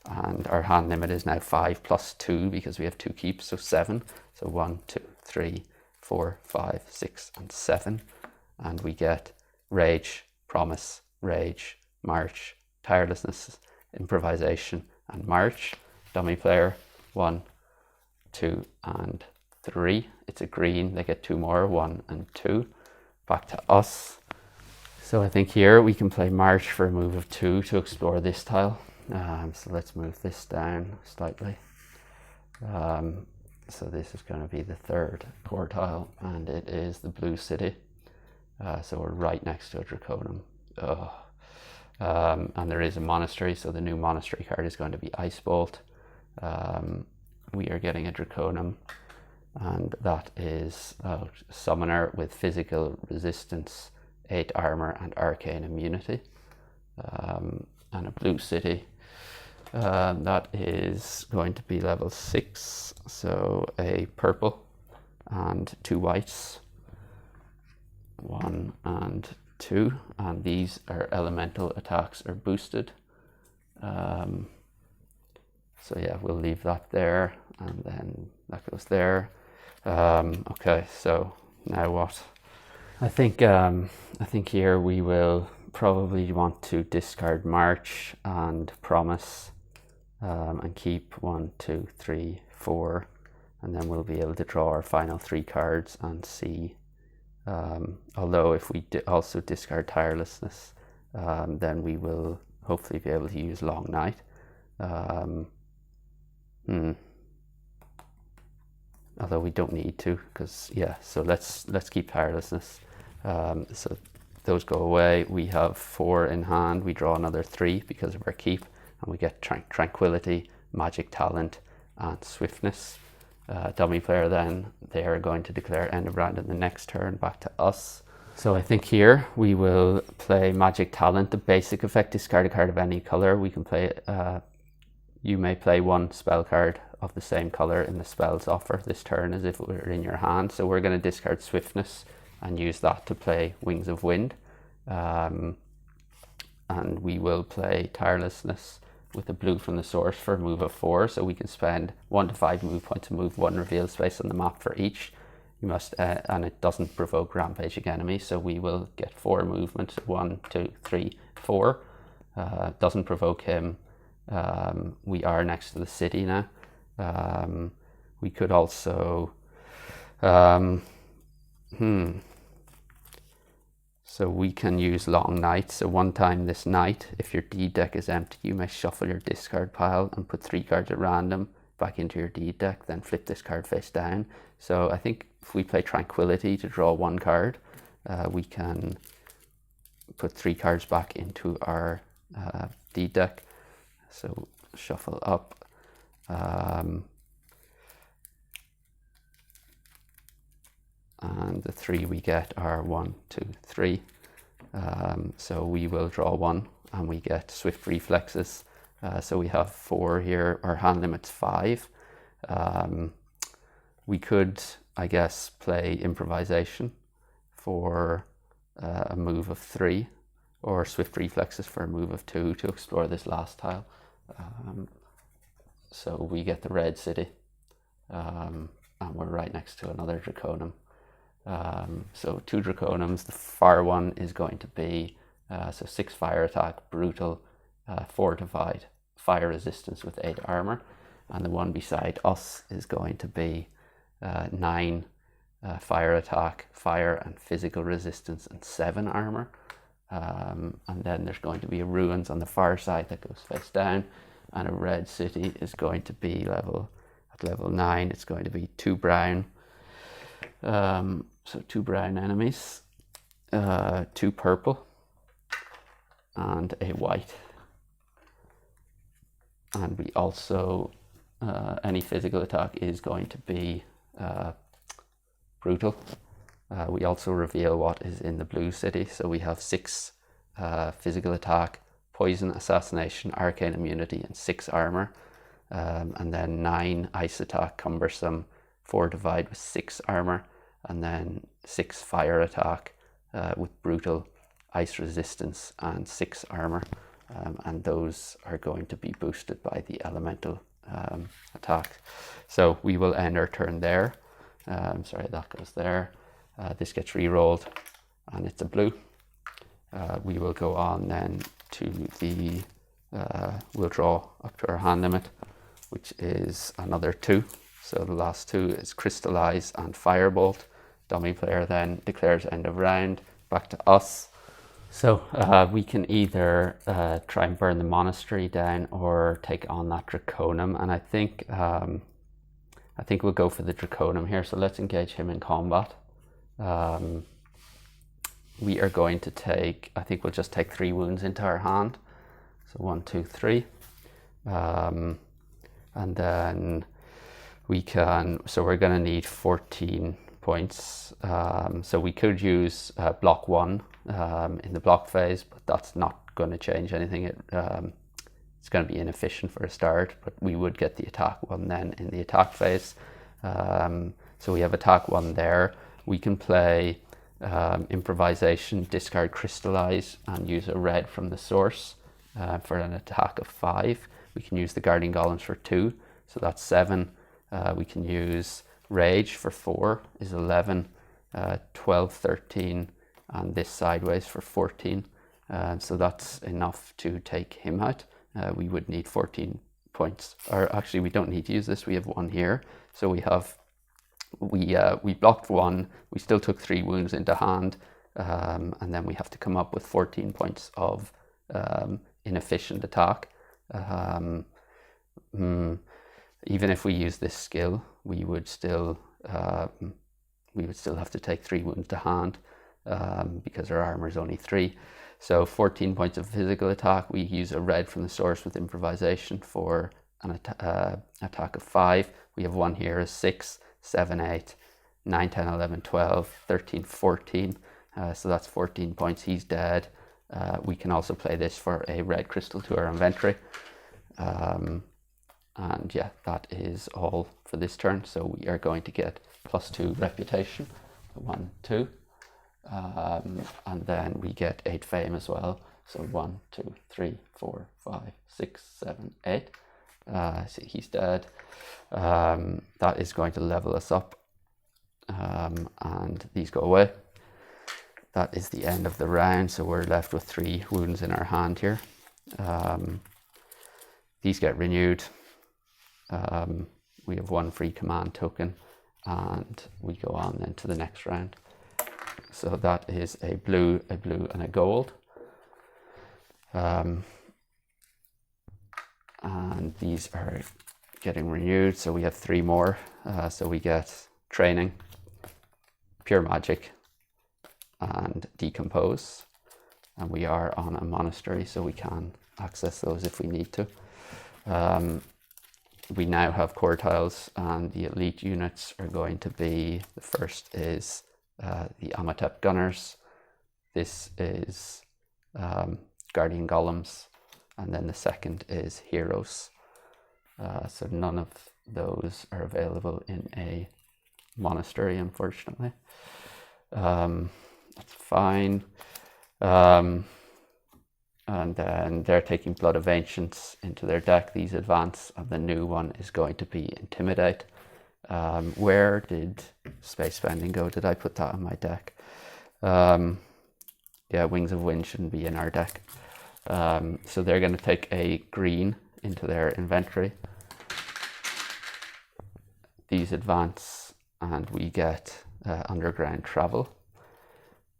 And our hand limit is now 5 plus 2 because we have 2 keeps, so 7. So 1, 2, 3, 4, 5, 6, and 7. And we get Rage, Promise, Rage, March, Tirelessness, Improvisation, and March. Dummy player 1, 2, and 3. It's a green. They get 2 more, 1 and 2. Back to us. So I think here we can play March for a move of 2 to explore this tile. So let's move this down slightly. So this is going to be the 3rd core tile, and it is the blue city. So we're right next to a Draconum. And there is a monastery, so the new monastery card is going to be Ice Bolt. We are getting a Draconum, and that is a summoner with physical resistance, 8 armor, and arcane immunity. And a blue city. That is going to be level 6, so a purple and 2 whites. 1 and 2, and these are elemental attacks are boosted. So yeah, we'll leave that there, and then that goes there. Okay, so now what? I think here we will probably want to discard March and Promise, and keep 1, 2, 3, 4, and then we'll be able to draw our final 3 cards and see. Although if we also discard Tirelessness, then we will hopefully be able to use Long Night. Although we don't need to, because yeah, so let's keep Tirelessness. So those go away. We have 4 in hand. We draw another 3 because of our keep, and we get Tranquility, Magic Talent, and Swiftness. Dummy player then, they are going to declare end of round in the next turn back to us. So I think here we will play Magic Talent. The basic effect, discard a card of any color. We can play, you may play 1 spell card of the same color in the spells offer this turn as if it were in your hand. So we're going to discard Swiftness and use that to play Wings of Wind. And we will play Tirelessness with a blue from the source for a move of 4, so we can spend 1 to 5 move points to move 1 reveal space on the map for each. You must, and it doesn't provoke rampaging enemies, so we will get 4 movement. 1, 2, 3, 4. Doesn't provoke him. We are next to the city now. We could also so we can use Long Night. So one time this night, if your deed deck is empty, you may shuffle your discard pile and put 3 cards at random back into your deed deck, then flip this card face down. So I think if we play Tranquility to draw 1 card, we can put 3 cards back into our deed deck. So shuffle up. And the 3 we get are 1, 2, 3. So we will draw 1 and we get Swift Reflexes. So we have 4 here. Our hand limit's 5. We could, I guess, play Improvisation for a move of 3, or Swift Reflexes for a move of 2 to explore this last tile. So we get the red city, and we're right next to another Draconum. So 2 Draconums. The far one is going to be so 6 fire attack, brutal, fortified, fire resistance with 8 armor, and the one beside us is going to be 9 fire attack, fire and physical resistance, and 7 armor. And then there's going to be a ruins on the far side that goes face down, and a red city is going to be level 9. It's going to be 2 brown. So 2 brown enemies, 2 purple, and a white. And we also, any physical attack is going to be brutal. We also reveal what is in the blue city. So we have 6 physical attack, poison, assassination, arcane immunity, and 6 armor. And then 9 ice attack, cumbersome, fortified with 6 armor, and then 6 fire attack with brutal, ice resistance, and 6 armor. And those are going to be boosted by the elemental attack. So we will end our turn there. Sorry, that goes there. This gets re-rolled, and it's a blue. We will go on then to the, we'll draw up to our hand limit, which is another 2. So the last 2 is Crystallize and Firebolt. Dummy player then declares end of round, back to us. So we can either try and burn the monastery down or take on that Draconum, and I think we'll go for the Draconum here. So let's engage him in combat. We are going to take, I think we'll just take 3 wounds into our hand. So 1, 2, 3. And then we can, so we're going to need 14 points. So we could use block 1 in the block phase, but that's not going to change anything. It's going to be inefficient for a start, but we would get the attack 1 then in the attack phase. So we have attack 1 there. We can play Improvisation, discard Crystallize and use a red from the source for an attack of 5. We can use the Guardian Golems for 2, so that's 7. We can use Rage for 4 is 11, 12, 13, and this Sideways for 14. So that's enough to take him out. We would need 14 points, or actually we don't need to use this, we have 1 here. So we blocked 1, we still took 3 wounds into hand, and then we have to come up with 14 points of inefficient attack. Even if we use this skill, we would still have to take 3 wounds to hand, because our armor is only 3. So 14 points of physical attack. We use a red from the source with improvisation for an attack of 5. We have 1 here is 6, 7, 8, 9, 10, 11, 12, 13, 14. So that's 14 points. He's dead. We can also play this for a red crystal to our inventory. And yeah, that is all for this turn. So we are going to get +2 reputation. 1, 2. And then we get 8 fame as well. So 1, 2, 3, 4, 5, 6, 7, 8. So he's dead. That is going to level us up. And these go away. That is the end of the round. So we're left with 3 wounds in our hand here. These get renewed. We have 1 free command token, and we go on then to the next round. So that is a blue, and a gold. And these are getting renewed. So we have 3 more. So we get training, pure magic, and decompose. And we are on a monastery, so we can access those if we need to. We now have core tiles, and the elite units are going to be, the first is the Amatep Gunners. This is Guardian Golems, and then the second is Heroes. So none of those are available in a monastery, unfortunately. That's fine. And then they're taking Blood of Ancients into their deck. These advance, and the new one is going to be Intimidate. Where did Space Spending go? Did I put that on my deck? Yeah, Wings of Wind shouldn't be in our deck. So they're going to take a green into their inventory. These advance, and we get Underground Travel.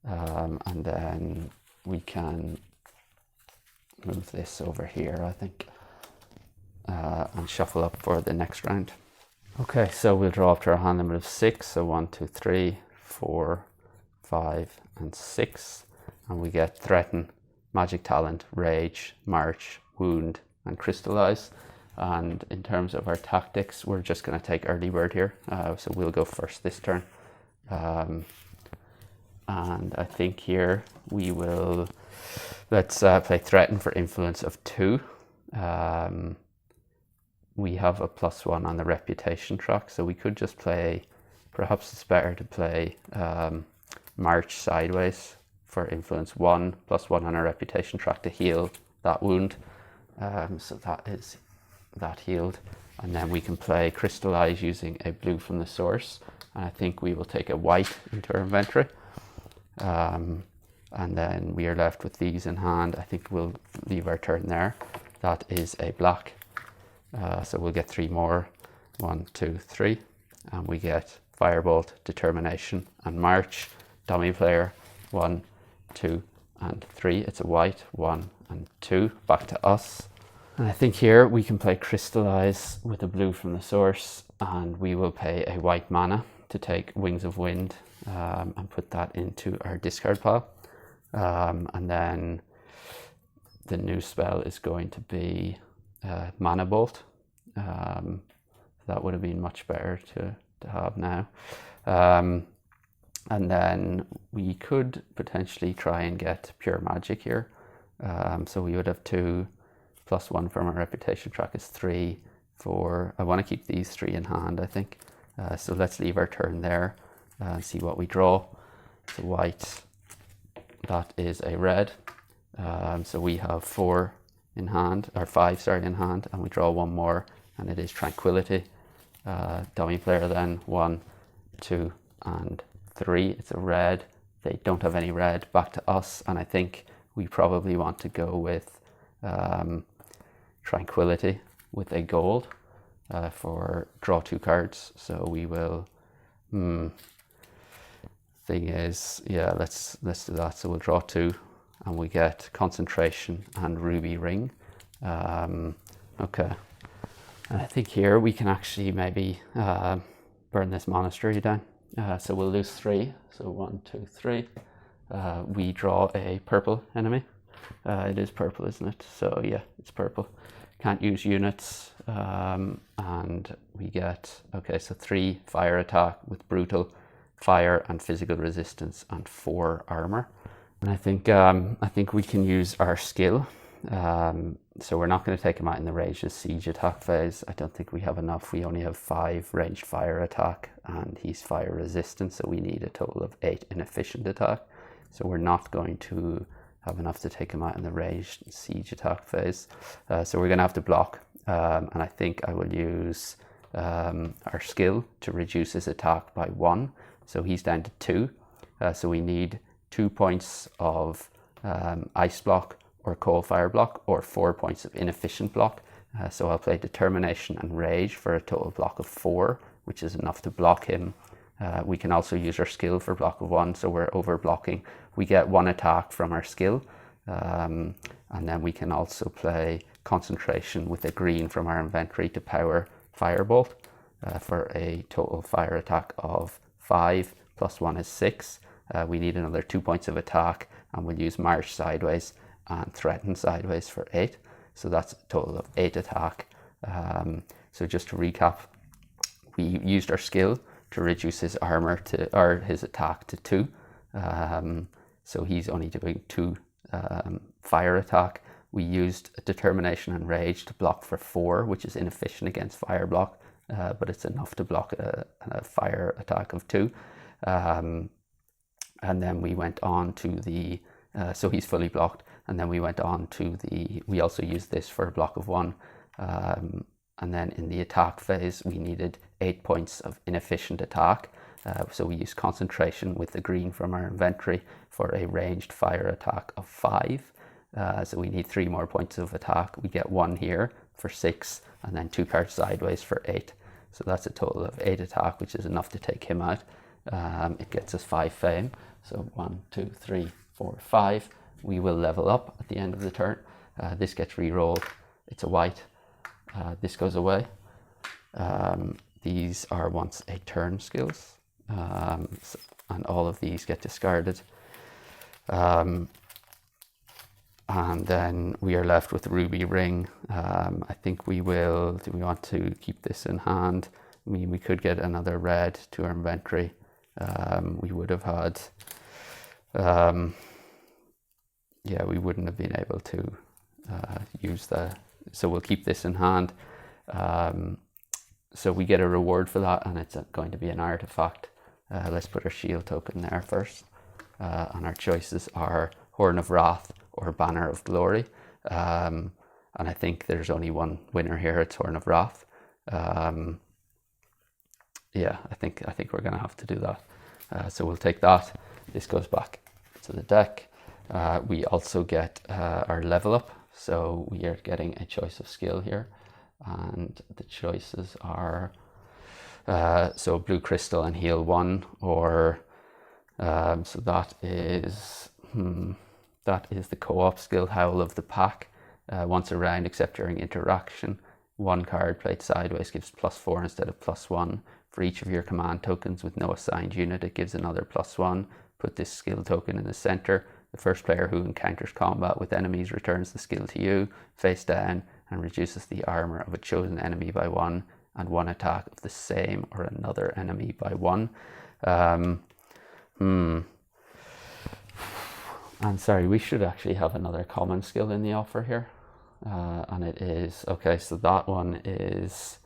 And then we can move this over here, I think, and shuffle up for the next round. Okay, so we'll draw up to our hand limit of 6. So 1, 2, 3, 4, 5, and 6. And we get Threaten, Magic Talent, Rage, March, Wound, and Crystallize. And in terms of our tactics, we're just going to take Early Bird here. So we'll go first this turn. And I think here we will, let's play Threaten for influence of 2. We have a +1 on the reputation track, so we could just play, perhaps it's better to play March Sideways for influence 1, +1 on our reputation track to heal that wound. So that is that healed. And then we can play Crystallize using a blue from the source. And I think we will take a white into our inventory. And then we are left with these in hand. I think we'll leave our turn there. That is a black. So we'll get 3 more. 1, 2, 3. And we get Firebolt, Determination, and March. Dummy player, 1, 2, and 3. It's a white, 1 and 2. Back to us. And I think here we can play Crystallize with a blue from the source. And we will pay a white mana to take Wings of Wind and put that into our discard pile. And then the new spell is going to be Mana Bolt. That would have been much better to have now. And then we could potentially try and get Pure Magic here. So we would have 2 +1 from our reputation track is 3, 4. I want to keep these 3 in hand, I think. So let's leave our turn there and see what we draw. it's a white, that is a red. So we have 4 in hand, or 5, sorry, in hand, and we draw 1 more, and it is Tranquility. Dummy player then, 1, 2, and 3. It's a red. They don't have any red. Back to us, and I think we probably want to go with Tranquility with a gold for draw 2 cards. So we will. Thing is, yeah, let's do that. So we'll draw 2, and we get Concentration and Ruby Ring. Okay, and I think here we can actually maybe burn this monastery down. So we'll lose 3. So 1, 2, 3. We draw a purple enemy. It is purple, isn't it? So yeah, it's purple. Can't use units, and we get, okay, so 3 fire attack with brutal, fire and physical resistance, and 4 armor. And I think we can use our skill. So we're not going to take him out in the ranged siege attack phase. I don't think we have enough. We only have 5 ranged fire attack, and he's fire resistant, so we need a total of 8 inefficient attack. So we're not going to have enough to take him out in the ranged siege attack phase. So we're going to have to block, and I think I will use our skill to reduce his attack by 1. So he's down to 2. So we need 2 points of ice block or cold fire block, or 4 points of inefficient block. So I'll play Determination and Rage for a total block of 4, which is enough to block him. We can also use our skill for block of 1, so we're over blocking. We get 1 attack from our skill, and then we can also play Concentration with a green from our inventory to power Firebolt for a total fire attack of 5, plus 1 is 6. We need another 2 points of attack, and we'll use March Sideways and Threaten Sideways for 8. So that's a total of 8 attack. So just to recap, we used our skill to reduce his armor to, or his attack to 2. So he's only doing 2 fire attack. We used Determination and Rage to block for 4, which is inefficient against fire block, but it's enough to block a fire attack of 2. And then we went on to the, so he's fully blocked, and then we went on to the, we also used this for a block of 1. And then in the attack phase, we needed 8 points of inefficient attack. So we used Concentration with the green from our inventory for a ranged fire attack of 5. So we need 3 more points of attack. We get 1 here for 6, and then 2 cards sideways for 8. So that's a total of 8 attack, which is enough to take him out. It gets us 5 fame. So 1, 2, 3, 4, 5. We will level up at the end of the turn. This gets re-rolled. It's a white. This goes away. These are once a turn skills, and all of these get discarded. And then we are left with Ruby Ring. I think we will, do we want to keep this in hand? I mean, we could get another red to our inventory. We would have had, yeah, we wouldn't have been able to use the, so we'll keep this in hand. So we get a reward for that, and it's going to be an artifact. Let's put our shield token there first. And our choices are Horn of Wrath or Banner of Glory. And I think there's only one winner here, it's Horn of Wrath. Yeah, I think we're going to have to do that. So we'll take that. This goes back to the deck. We also get our level up. So we are getting a choice of skill here. And the choices are so Blue Crystal and Heal 1, or so that is the co-op skill, Howl of the Pack. Once a round, except during interaction, 1 card played sideways gives +4 instead of +1. For each of your command tokens with no assigned unit, it gives another +1. Put this skill token in the center. The first player who encounters combat with enemies returns the skill to you, face down, and reduces the armor of a chosen enemy by 1, and 1 attack of the same or another enemy by 1. And sorry, we should actually have another common skill in the offer here. And it is, okay, so that one is,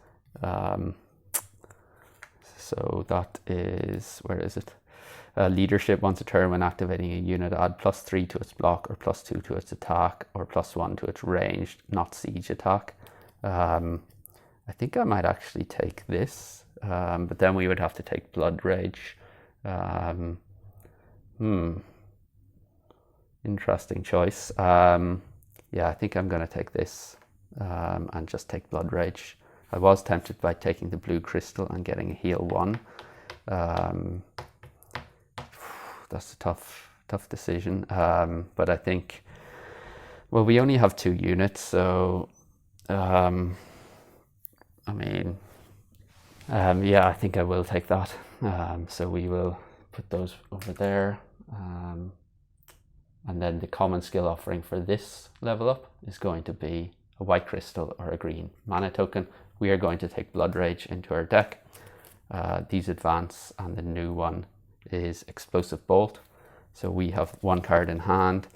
so that is, where is it? Leadership, once a turn when activating a unit, add +3 to its block or +2 to its attack or +1 to its ranged, not siege attack. I think I might actually take this, but then we would have to take Blood Rage. Interesting choice. Yeah, I think I'm going to take this and just take Blood Rage. I was tempted by taking the blue crystal and getting a heal 1. That's a tough decision. But I think, well, we only have 2 units, so I mean, yeah, I think I will take that. So we will put those over there. And then the common skill offering for this level up is going to be a white crystal or a green mana token. We are going to take Blood Rage into our deck. These advance, and the new one is Explosive Bolt. So we have 1 card in hand.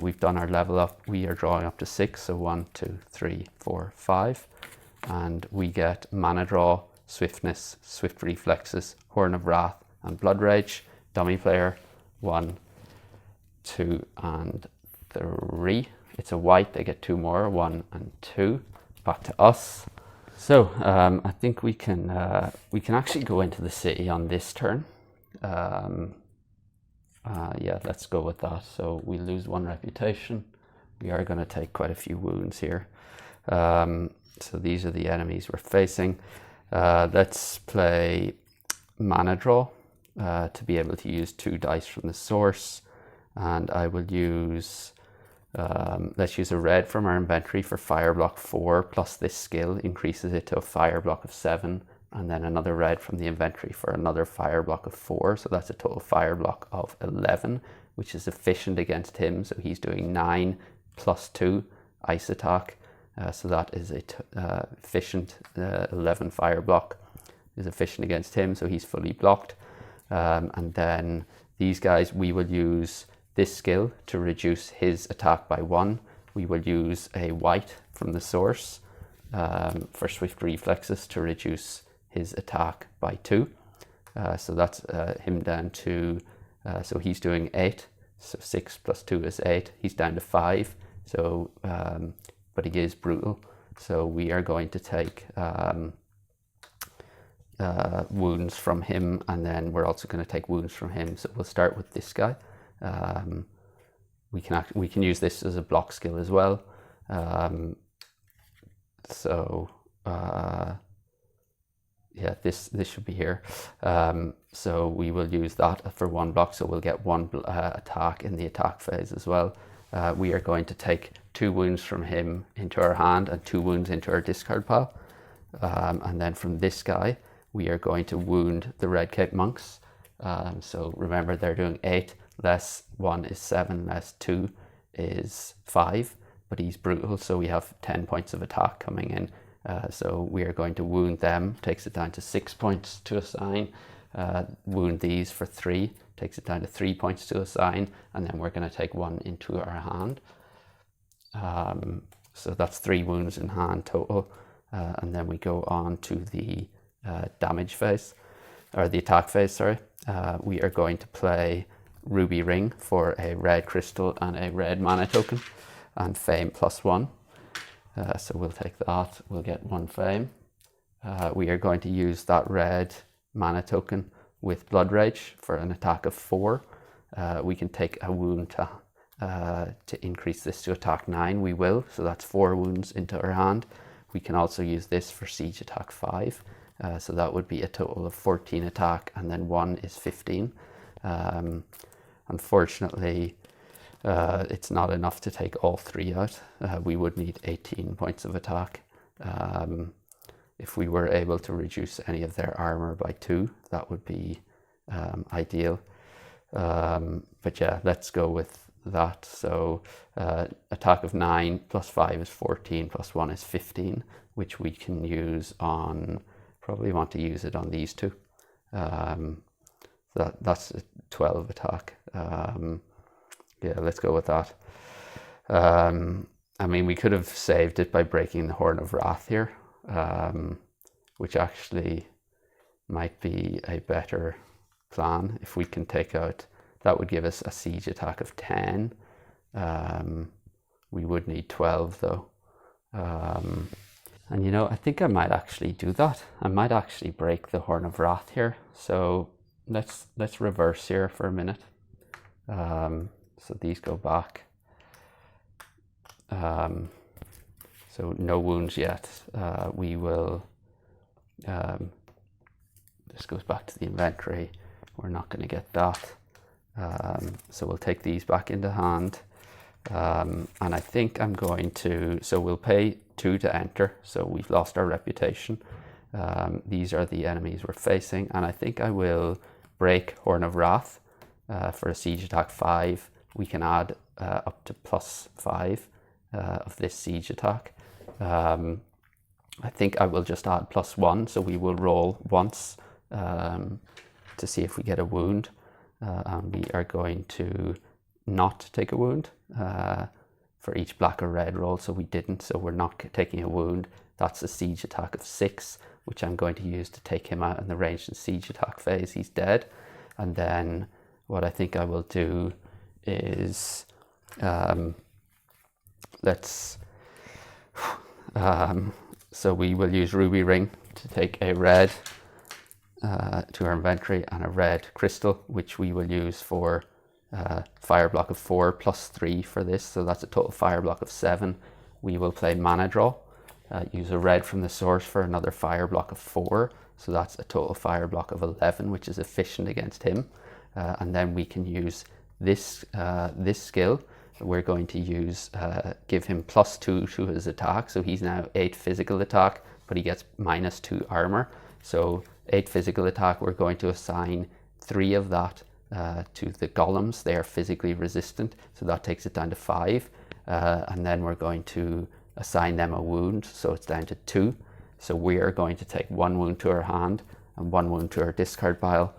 We've done our level up. We are drawing up to 6. So 1, 2, 3, 4, 5. And we get Mana Draw, Swiftness, Swift Reflexes, Horn of Wrath, and Blood Rage. Dummy player, 1, 2, and 3. It's a white, they get 2 more, 1 and 2. Back to us. So I think we can actually go into the city on this turn. Yeah, let's go with that. So we lose 1 reputation. We are going to take quite a few wounds here. So these are the enemies we're facing. Let's play Mana Draw to be able to use 2 dice from the source. And I will use, let's use a red from our inventory for fire block 4, plus this skill increases it to a fire block of 7, and then another red from the inventory for another fire block of 4. So that's a total fire block of 11, which is efficient against him. So he's doing 9 plus 2 ice attack. So that is a efficient 11 fire block is efficient against him. So he's fully blocked. And then these guys, we will use this skill to reduce his attack by 1. We will use a white from the source for Swift Reflexes to reduce his attack by 2. So that's him down to, so he's doing 8. So 6 plus 2 is 8. He's down to 5. So, but he is brutal. So we are going to take wounds from him, and then we're also going to take wounds from him. So we'll start with this guy. We can use this as a block skill as well. Yeah, this should be here. So we will use that for 1 block. So we'll get 1 attack in the attack phase as well. We are going to take 2 wounds from him into our hand and 2 wounds into our discard pile. And then from this guy, we are going to wound the Red Cape Monks. So remember, they're doing 8, less 1 is 7, less 2 is 5, but he's brutal, so we have 10 points of attack coming in. So we are going to wound them, takes it down to 6 points to assign. Wound these for 3, takes it down to 3 points to assign, and then we're going to take 1 into our hand. So that's 3 wounds in hand total. And then we go on to the damage phase, or the attack phase, sorry. We are going to play Ruby Ring for a red crystal and a red mana token, and Fame +1. So we'll take that, we'll get 1 Fame. We are going to use that red mana token with Blood Rage for an attack of 4. We can take a wound to increase this to attack 9, we will, so that's 4 wounds into our hand. We can also use this for siege attack 5, so that would be a total of 14 attack, and then 1 is 15. Unfortunately, it's not enough to take all 3 out. We would need 18 points of attack. If we were able to reduce any of their armor by 2, that would be ideal. But yeah, let's go with that. So attack of 9 plus 5 is 14, plus 1 is 15, which we can use on, probably want to use it on these 2. That's a 12 attack. Yeah, let's go with that. I mean, we could have saved it by breaking the Horn of Wrath here, which actually might be a better plan. If we can take out, that would give us a siege attack of 10. We would need 12 though. And you know, I think I might actually do that. I might actually break the Horn of Wrath here. So let's reverse here for a minute. So these go back. So no wounds yet. We will, this goes back to the inventory. We're not going to get that. So we'll take these back into hand. And I think I'm going to, so we'll pay 2 to enter. So we've lost our reputation. These are the enemies we're facing. And I think I will break Horn of Wrath for a siege attack 5. We can add up to +5 of this siege attack. I think I will just add +1. So we will roll once to see if we get a wound. And we are going to not take a wound for each black or red roll, so we didn't, so we're not taking a wound. That's a siege attack of 6, which I'm going to use to take him out in the ranged and siege attack phase. He's dead. And then what I think I will do is so we will use Ruby Ring to take a red to our inventory and a red crystal, which we will use for fire block of 4 +3 for this, so that's a total fire block of 7. We will play mana draw, use a red from the source for another fire block of 4, so that's a total fire block of 11, which is efficient against him. And then we can use this this skill. We're going to use give him +2 to his attack, so he's now 8 physical attack, but he gets -2 armor. So 8 physical attack, we're going to assign 3 of that to the golems. They are physically resistant, so that takes it down to 5. And then we're going to assign them a wound, so it's down to 2. So we are going to take 1 wound to our hand and 1 wound to our discard pile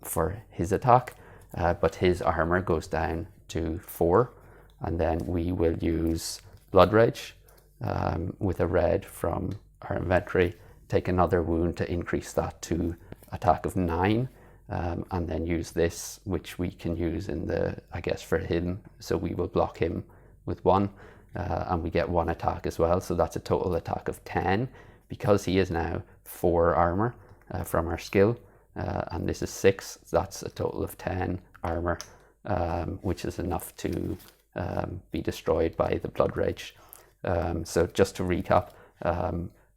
for his attack, but his armor goes down to 4. And then we will use Blood Rage with a red from our inventory, take another wound to increase that to attack of 9. And then use this, which we can use in the, I guess, for him. So we will block him with 1, and we get 1 attack as well. So that's a total attack of 10, because he is now 4 armor from our skill, and this is 6. That's a total of 10 armor, which is enough to be destroyed by the Blood Rage. So just to recap,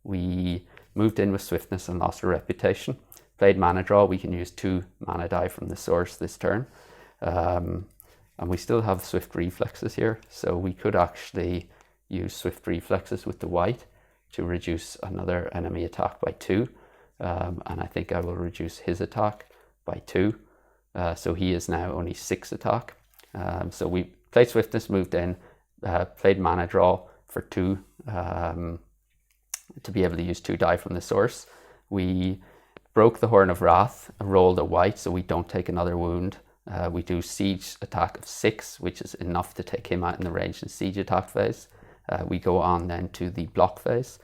we moved in with swiftness and lost our reputation. Played mana draw, we can use 2 mana die from the source this turn. And we still have swift reflexes here, so we could actually use swift reflexes with the white to reduce another enemy attack by 2. And I think I will reduce his attack by 2. So he is now only 6 attack. So we played swiftness, moved in, played mana draw for 2 to be able to use 2 die from the source. We broke the Horn of Wrath, rolled a white so we don't take another wound. We do siege attack of 6, which is enough to take him out in the ranged and siege attack phase. We go on then to the block phase.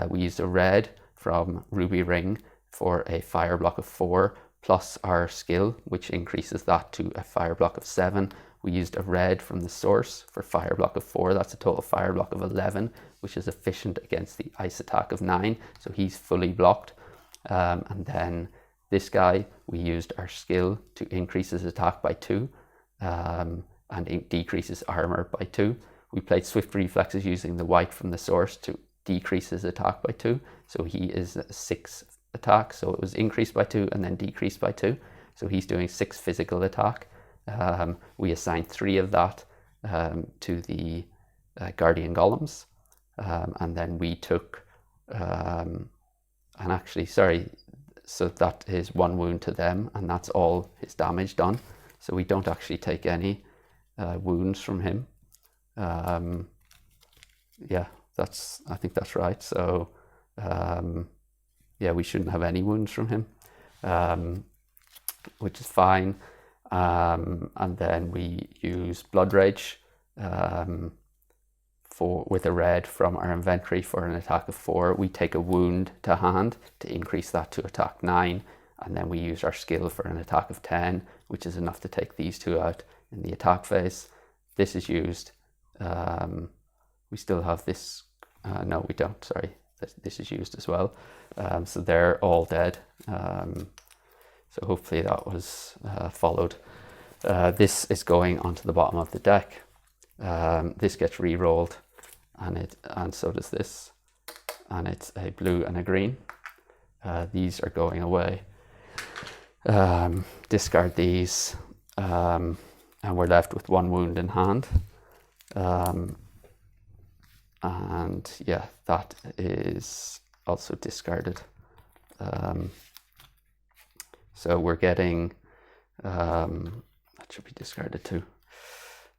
We used a red from Ruby Ring for a fire block of 4 plus our skill, which increases that to a fire block of 7. We used a red from the source for fire block of 4. That's a total fire block of 11, which is efficient against the ice attack of 9. So he's fully blocked. And then this guy, we used our skill to increase his attack by 2 and it decreases armor by 2. We played swift reflexes using the white from the source to decrease his attack by 2. So he is 6 attack. So it was increased by 2 and then decreased by 2. So he's doing 6 physical attack. We assigned 3 of that to the guardian golems. And then we took... and actually, sorry, so that is 1 wound to them, and that's all his damage done. So we don't actually take any wounds from him. Yeah, I think that's right. So yeah, we shouldn't have any wounds from him, which is fine. And then we use Blood Rage with a red from our inventory for an attack of 4. We take a wound to hand to increase that to attack 9, and then we use our skill for an attack of 10, which is enough to take these two out in the attack phase. This is used. We still have this. No, we don't. Sorry, this is used as well. So they're all dead. So hopefully that was followed. This is going onto the bottom of the deck. This gets re-rolled, and so does this. And it's a blue and a green. These are going away. Discard these, and we're left with 1 wound in hand. And yeah, that is also discarded. So we're getting, that should be discarded too.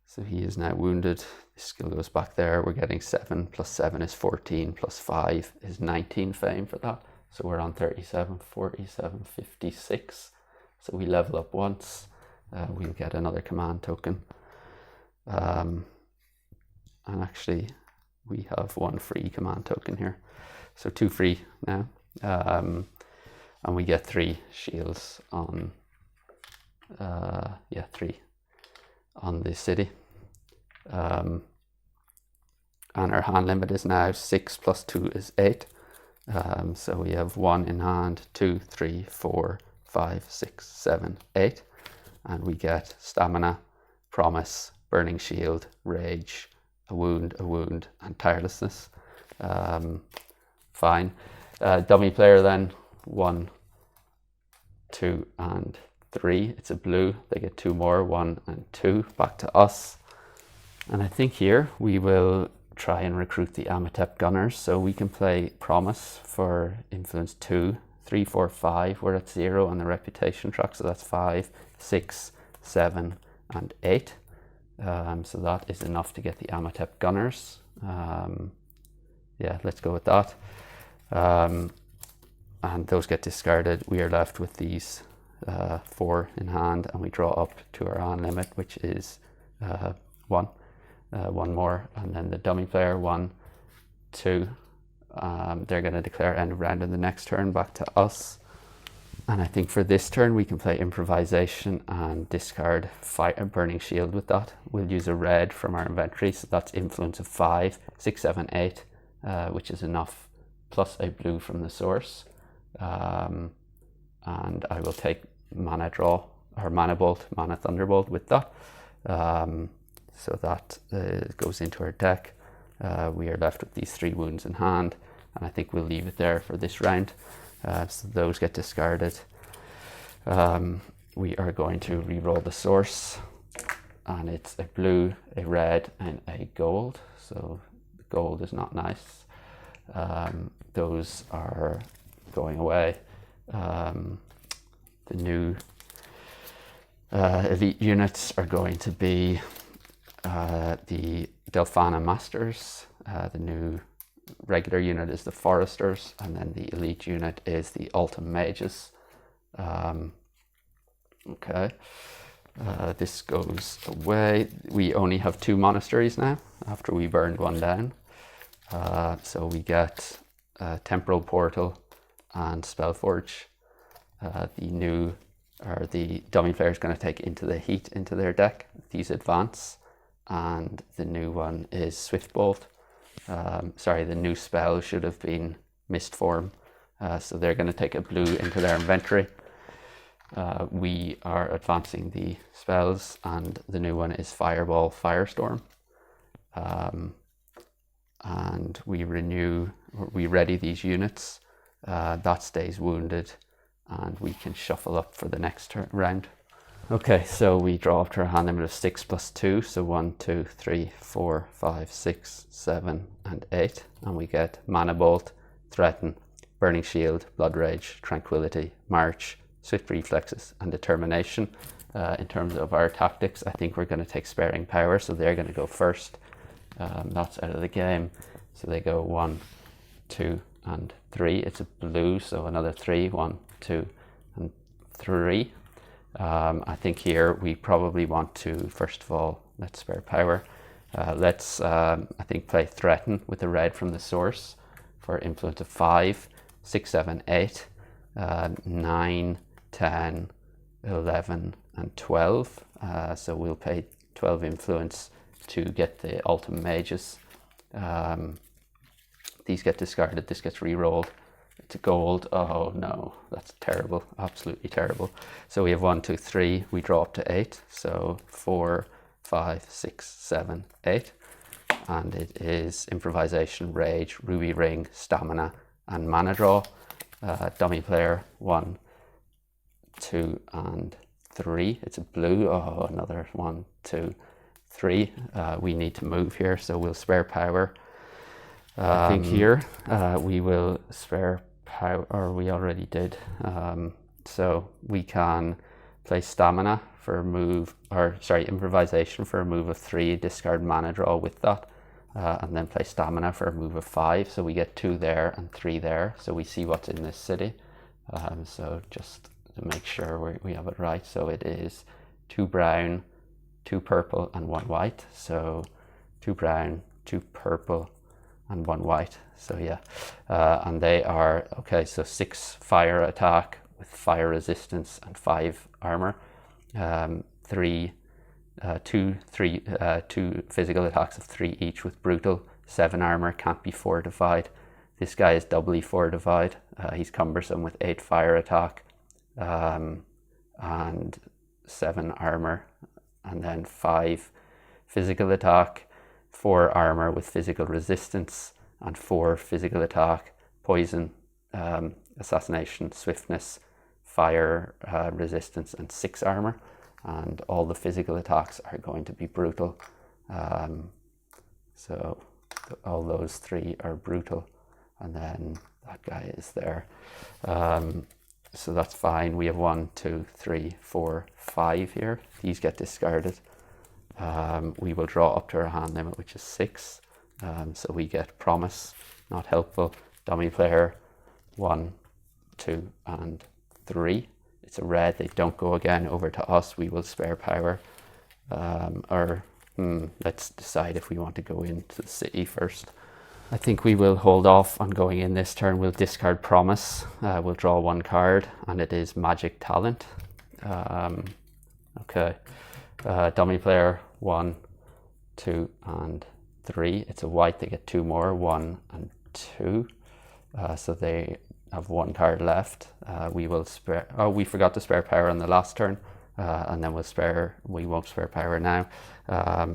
So he is now wounded. His skill goes back there. We're getting 7 plus 7 is 14 plus 5 is 19 fame for that. So we're on 37, 47, 56. So we level up once. We'll get another command token. And actually, we have 1 free command token here. So 2 free now. And we get 3 shields on, 3 on the city. And our hand limit is now 6 plus 2 is 8. So we have 1 in hand, 2, 3, 4, 5, 6, 7, 8. And we get stamina, promise, burning shield, rage, a wound, and tirelessness. Fine. Dummy player then, 1, 2, and 3. It's a blue. They get 2 more, 1 and 2. Back to us. And I think here we will try and recruit the Amatep Gunners. So we can play Promise for influence 2, 3, 4, 5. We're at 0 on the reputation track. So that's 5, 6, 7, and 8. So that is enough to get the Amatep Gunners. Yeah, let's go with that. And those get discarded. We are left with these 4 in hand, and we draw up to our hand limit, which is 1. 1 more, and then the dummy player, 1, 2. They're going to declare end of round in the next turn. Back to us. And I think for this turn we can play improvisation and discard burning shield with that. We'll use a red from our inventory, so that's influence of 5, 6, 7, 8, which is enough, plus a blue from the source. And I will take mana draw, or mana bolt, mana thunderbolt with that. So that goes into our deck. We are left with these 3 wounds in hand, and I think we'll leave it there for this round. So those get discarded. We are going to re-roll the source, and it's a blue, a red, and a gold. So the gold is not nice. Those are going away. The new elite units are going to be the Delphana Masters. The new regular unit is the Foresters, and then the elite unit is the Ultim Mages. Okay, this goes away. We only have 2 monasteries now after we burned 1 down. So we get Temporal Portal and Spellforge. The dummy player is going to take Into the Heat into their deck. These advance, and the new one is Swift Bolt. Sorry, the new spell should have been Mist Form. So they're going to take a blue into their inventory. We are advancing the spells, and the new one is Fireball Firestorm. And we ready these units. That stays wounded, and we can shuffle up for the next round. Okay, so we draw up to our hand limit of 6 plus 2, so 1, 2, 3, 4, 5, 6, 7, and 8, and we get Mana Bolt, Threaten, Burning Shield, Blood Rage, Tranquility, March, Swift Reflexes, and Determination. In terms of our tactics, I think we're going to take Sparing Power, so they're going to go first. That's out of the game, so they go 1, 2, and 3. It's a blue, so another 3, 1, 2, and 3. I think here we probably want to, first of all, let's spare power. Let's, I think, play Threaten with the red from the source for influence of 5, 6, 7, 8, 9, 10, 11, and 12. So we'll pay 12 influence to get the ultimate mages. These get discarded, this gets re-rolled. It's a gold. Oh no, that's terrible, absolutely terrible. So we have 1, 2, 3, we draw up to 8. So 4, 5, 6, 7, 8. And it is improvisation, rage, ruby ring, stamina, and mana draw. Dummy player 1, 2, and 3. It's a blue. Oh, another 1, 2, 3. We need to move here, so we'll spare power. I think here we will spare power, or we already did. So we can play stamina for a move, or sorry, improvisation for a move of 3, discard mana draw with that, and then play stamina for a move of 5. So we get 2 there and 3 there. So we see what's in this city. So just to make sure we have it right. So it is 2 brown, 2 purple, and 1 white. So 2 brown, 2 purple, and 1 white. So yeah, and they are, okay, so 6 fire attack with fire resistance and 5 armor. 2 physical attacks of 3 each with brutal, 7 armor, can't be fortified. This guy is doubly fortified. He's cumbersome with 8 fire attack and 7 armor, and then 5 physical attack, 4 armor with physical resistance, and 4 physical attack, poison, assassination, swiftness, fire resistance, and 6 armor. And all the physical attacks are going to be brutal. So all those 3 are brutal, and then that guy is there. So that's fine. We have 1, 2, 3, 4, 5 here. These get discarded. We will draw up to our hand limit, which is 6. So we get promise, not helpful. Dummy player 1, 2, and 3. It's a red. They don't go again over to us. We will spare power. Let's decide if we want to go into the city first. I think we will hold off on going in this turn. We'll discard promise. We'll draw 1 card, and it is magic talent. Okay. Dummy player 1, 2, and 3. It's a white. They get 2 more, 1 and 2. So they have 1 card left. We will spare. Oh, we forgot to spare power on the last turn, and then we won't spare power now.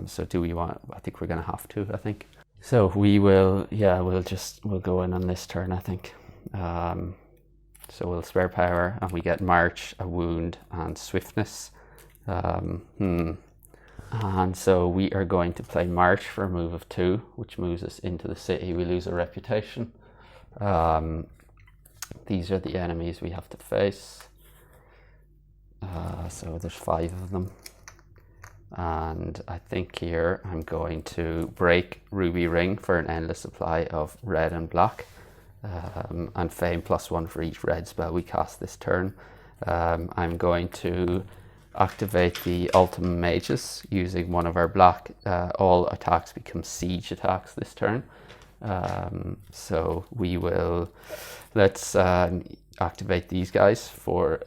So do we want? I think we're going to have to. I think. So we will. Yeah, we'll go in on this turn, I think. So we'll spare power, and we get march, a wound, and swiftness. And so we are going to play march for a move of 2, which moves us into the city. We lose a reputation. These are the enemies we have to face. So there's 5 of them. And I think here I'm going to break Ruby Ring for an endless supply of red and black. And Fame +1 for each red spell we cast this turn. I'm going to activate the ultimate mages using one of our black. All attacks become siege attacks this turn. So we will, let's activate these guys for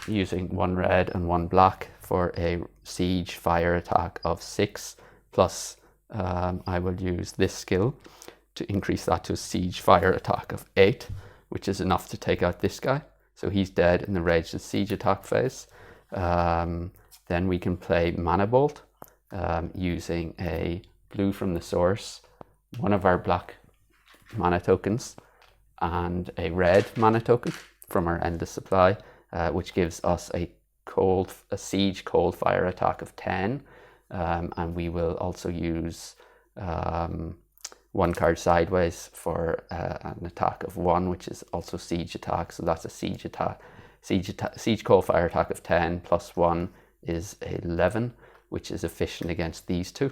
using 1 red and 1 black for a siege fire attack of 6, plus I will use this skill to increase that to a siege fire attack of 8, which is enough to take out this guy. So he's dead in the raged siege attack phase. Then we can play Mana Bolt using a blue from the source, 1 of our black mana tokens, and a red mana token from our endless supply, which gives us a siege cold fire attack of 10, and we will also use 1 card sideways for an attack of 1, which is also siege attack. So that's a siege cold fire attack of 10 plus 1 is 11, which is efficient against these 2.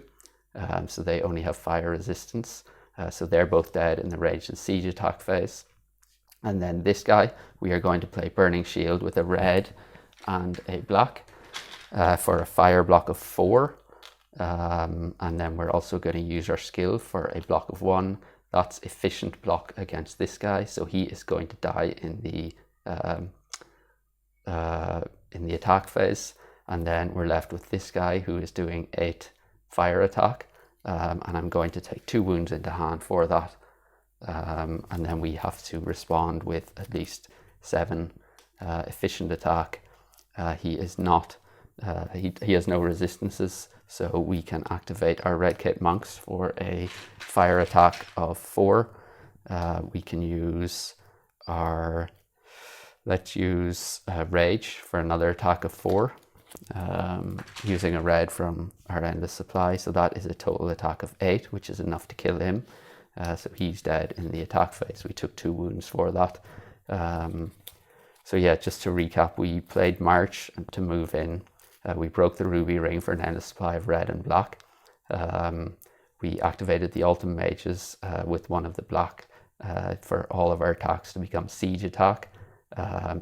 So they only have fire resistance. So they're both dead in the rage and siege attack phase. And then this guy, we are going to play Burning Shield with a red and a black for a fire block of 4. And then we're also going to use our skill for a block of 1. That's efficient block against this guy. So he is going to die in the in the attack phase, and then we're left with this guy who is doing 8 fire attack, and I'm going to take 2 wounds into hand for that, and then we have to respond with at least 7 efficient attack. He is not he has no resistances, so we can activate our Red Cape Monks for a fire attack of 4. We can use our, let's use Rage for another attack of 4, using a red from our endless supply. So that is a total attack of 8, which is enough to kill him. So he's dead in the attack phase. We took 2 wounds for that. So yeah, just to recap, we played March to move in. We broke the ruby ring for an endless supply of red and black. We activated the ultimate mages with one of the black for all of our attacks to become siege attack,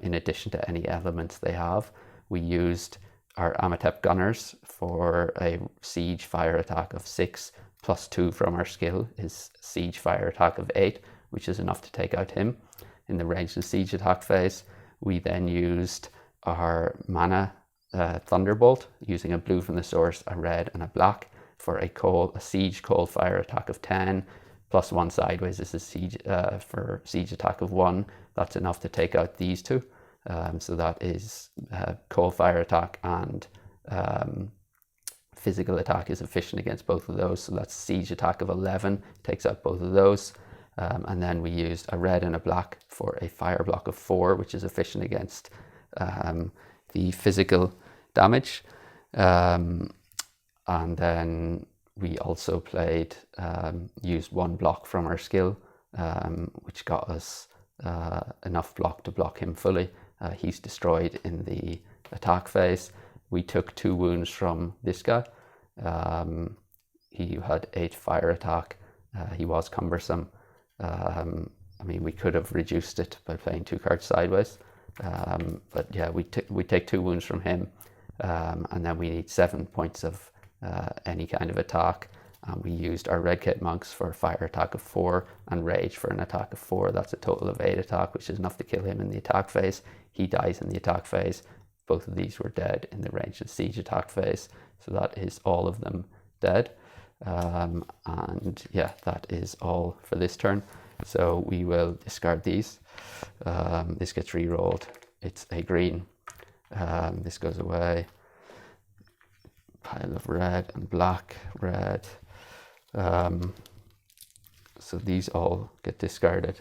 in addition to any elements they have. We used our Amatep gunners for a siege fire attack of 6, plus 2 from our skill is siege fire attack of 8, which is enough to take out him in the ranged and siege attack phase. We then used our mana Thunderbolt, using a blue from the source, a red and a black, for a siege cold fire attack of 10, plus 1 sideways is a siege for siege attack of 1. That's enough to take out these 2. So that is cold fire attack and physical attack is efficient against both of those. So that's siege attack of 11, takes out both of those. And then we used a red and a black for a fire block of 4, which is efficient against the physical damage. And then we also played, used 1 block from our skill, which got us enough block to block him fully. He's destroyed in the attack phase. We took 2 wounds from this guy. He had 8 fire attack. He was cumbersome. I mean, we could have reduced it by playing 2 cards sideways. But yeah, we take 2 wounds from him. And then we need 7 points of any kind of attack. And we used our Red Cape Monks for a fire attack of 4 and Rage for an attack of 4. That's a total of 8 attack, which is enough to kill him in the attack phase. He dies in the attack phase. Both of these were dead in the ranged and siege attack phase. So that is all of them dead. And yeah, that is all for this turn. So we will discard these. This gets re-rolled. It's a green. This goes away. Pile of red and black, red. So these all get discarded,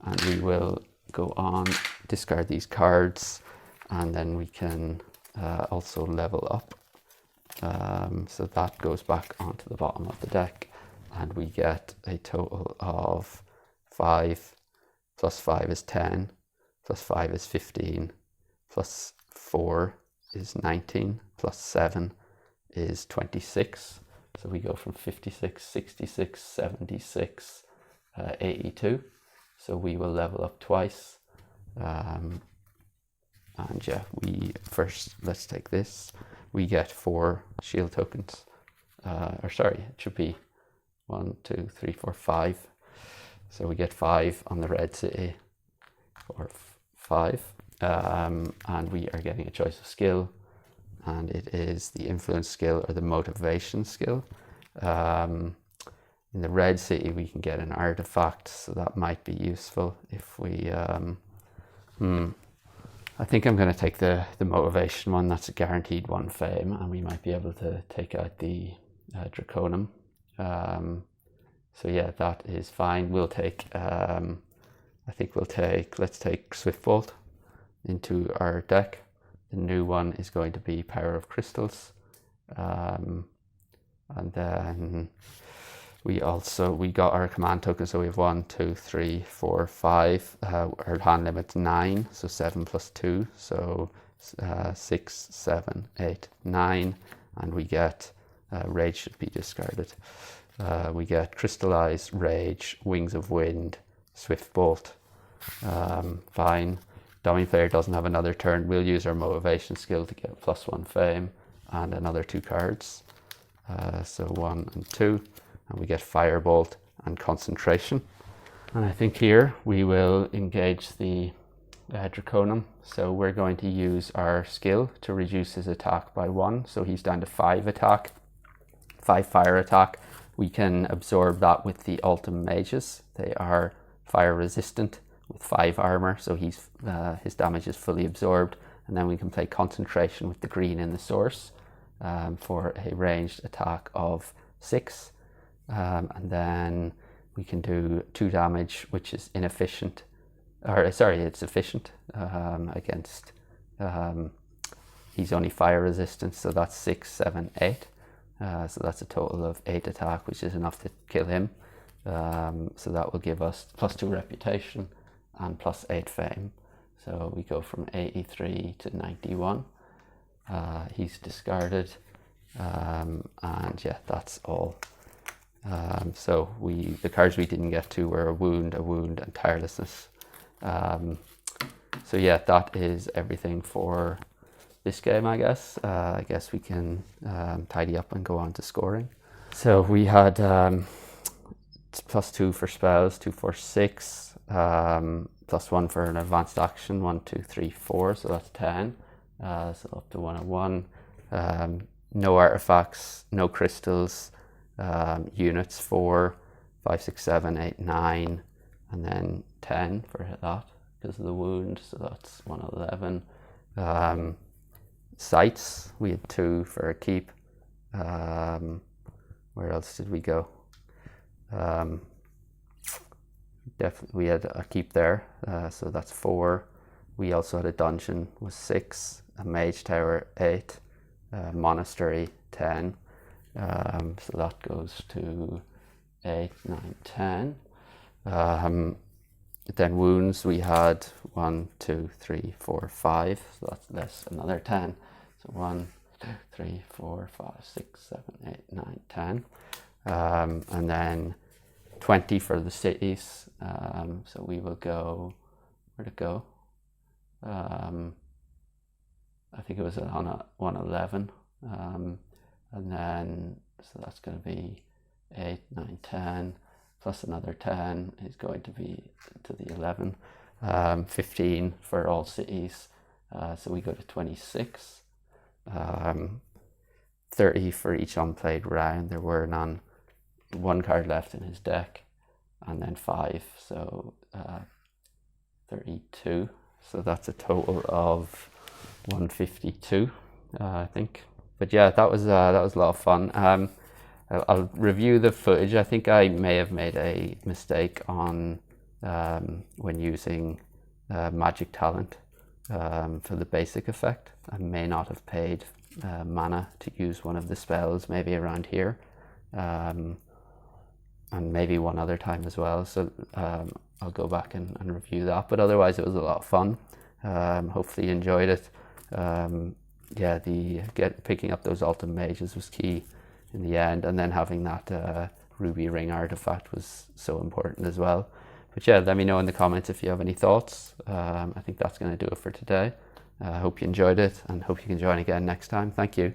and we will go on, discard these cards, and then we can also level up. So that goes back onto the bottom of the deck, and we get a total of 5, plus 5 is 10, plus 5 is 15, plus 4 is 19, plus 7 is 26. So we go from 56, 66, 76, 82. So we will level up twice. And yeah, let's take this. We get 4 shield tokens. Or sorry, it should be 1, 2, 3, 4, 5. So we get 5 on the red city, or 5. And we are getting a choice of skill. And it is the influence skill or the motivation skill. In the red city, we can get an artifact, so that might be useful if we... I think I'm going to take the motivation one. That's a guaranteed 1 fame, and we might be able to take out the Draconum. So yeah, that is fine. We'll take, let's take Swiftbolt into our deck. The new one is going to be Power of Crystals. And then we got our command token, so we have 1, 2, 3, 4, 5. Our hand limit's 9, so 7 plus 2, so 6, 7, 8, 9. And we get, Rage should be discarded. We get Crystallize, Rage, Wings of Wind, Swiftbolt. Fine. Dominant player doesn't have another turn. We'll use our motivation skill to get +1 fame and another 2 cards. So 1 and 2, and we get Firebolt and Concentration. And I think here we will engage the Draconum. So we're going to use our skill to reduce his attack by 1. So he's down to 5 attack, 5 fire attack. We can absorb that with the Ultim Mages. They are fire resistant with 5 armor, so his damage is fully absorbed. And then we can play concentration with the green in the source for a ranged attack of 6. And then we can do 2 damage, which is inefficient, or sorry, it's efficient against, he's only fire resistant, so that's 6, 7, 8. So that's a total of 8 attack, which is enough to kill him. So that will give us +2 reputation and +8 fame. So we go from 83 to 91. He's discarded, and yeah, that's all. So the cards we didn't get to were a wound, and tirelessness. So yeah, that is everything for this game, I guess. I guess we can tidy up and go on to scoring. So we had +2 for spells, 2, 4, 6, +1 for an advanced action, 1, 2, 3, 4, so that's 10. So up to 101. No artifacts, no crystals, units 4, 5, 6, 7, 8, 9, and then 10 for that because of the wound, so that's 111. Sights, we had 2 for a keep. Where else did we go? Definitely we had a keep there, so that's 4. We also had a dungeon with 6, a mage tower 8, monastery 10. So that goes to 8, 9, 10. Then wounds we had 1, 2, 3, 4, 5. So that's less another 10. So 1, 2, 3, 4, 5, 6, 7, 8, 9, 10. And then 20 for the cities. So we will go, where'd it go? I think it was on a 111. And then, so that's going to be 8, 9, 10, plus another 10 is going to be to the 11. 15 for all cities. So we go to 26. 30 for each unplayed round. There were none. 1 card left in his deck, and then 5, so 32. So that's a total of 152, I think. But yeah, that was a lot of fun. I'll review the footage. I think I may have made a mistake on when using magic talent for the basic effect. I may not have paid mana to use one of the spells, maybe around here. And maybe one other time as well, so I'll go back and review that, but otherwise it was a lot of fun. Hopefully you enjoyed it. Yeah, picking up those Ultim Mages was key in the end, and then having that ruby ring artifact was so important as well. But yeah, let me know in the comments if you have any thoughts. I think that's going to do it for today. I hope you enjoyed it, and hope you can join again next time. Thank you.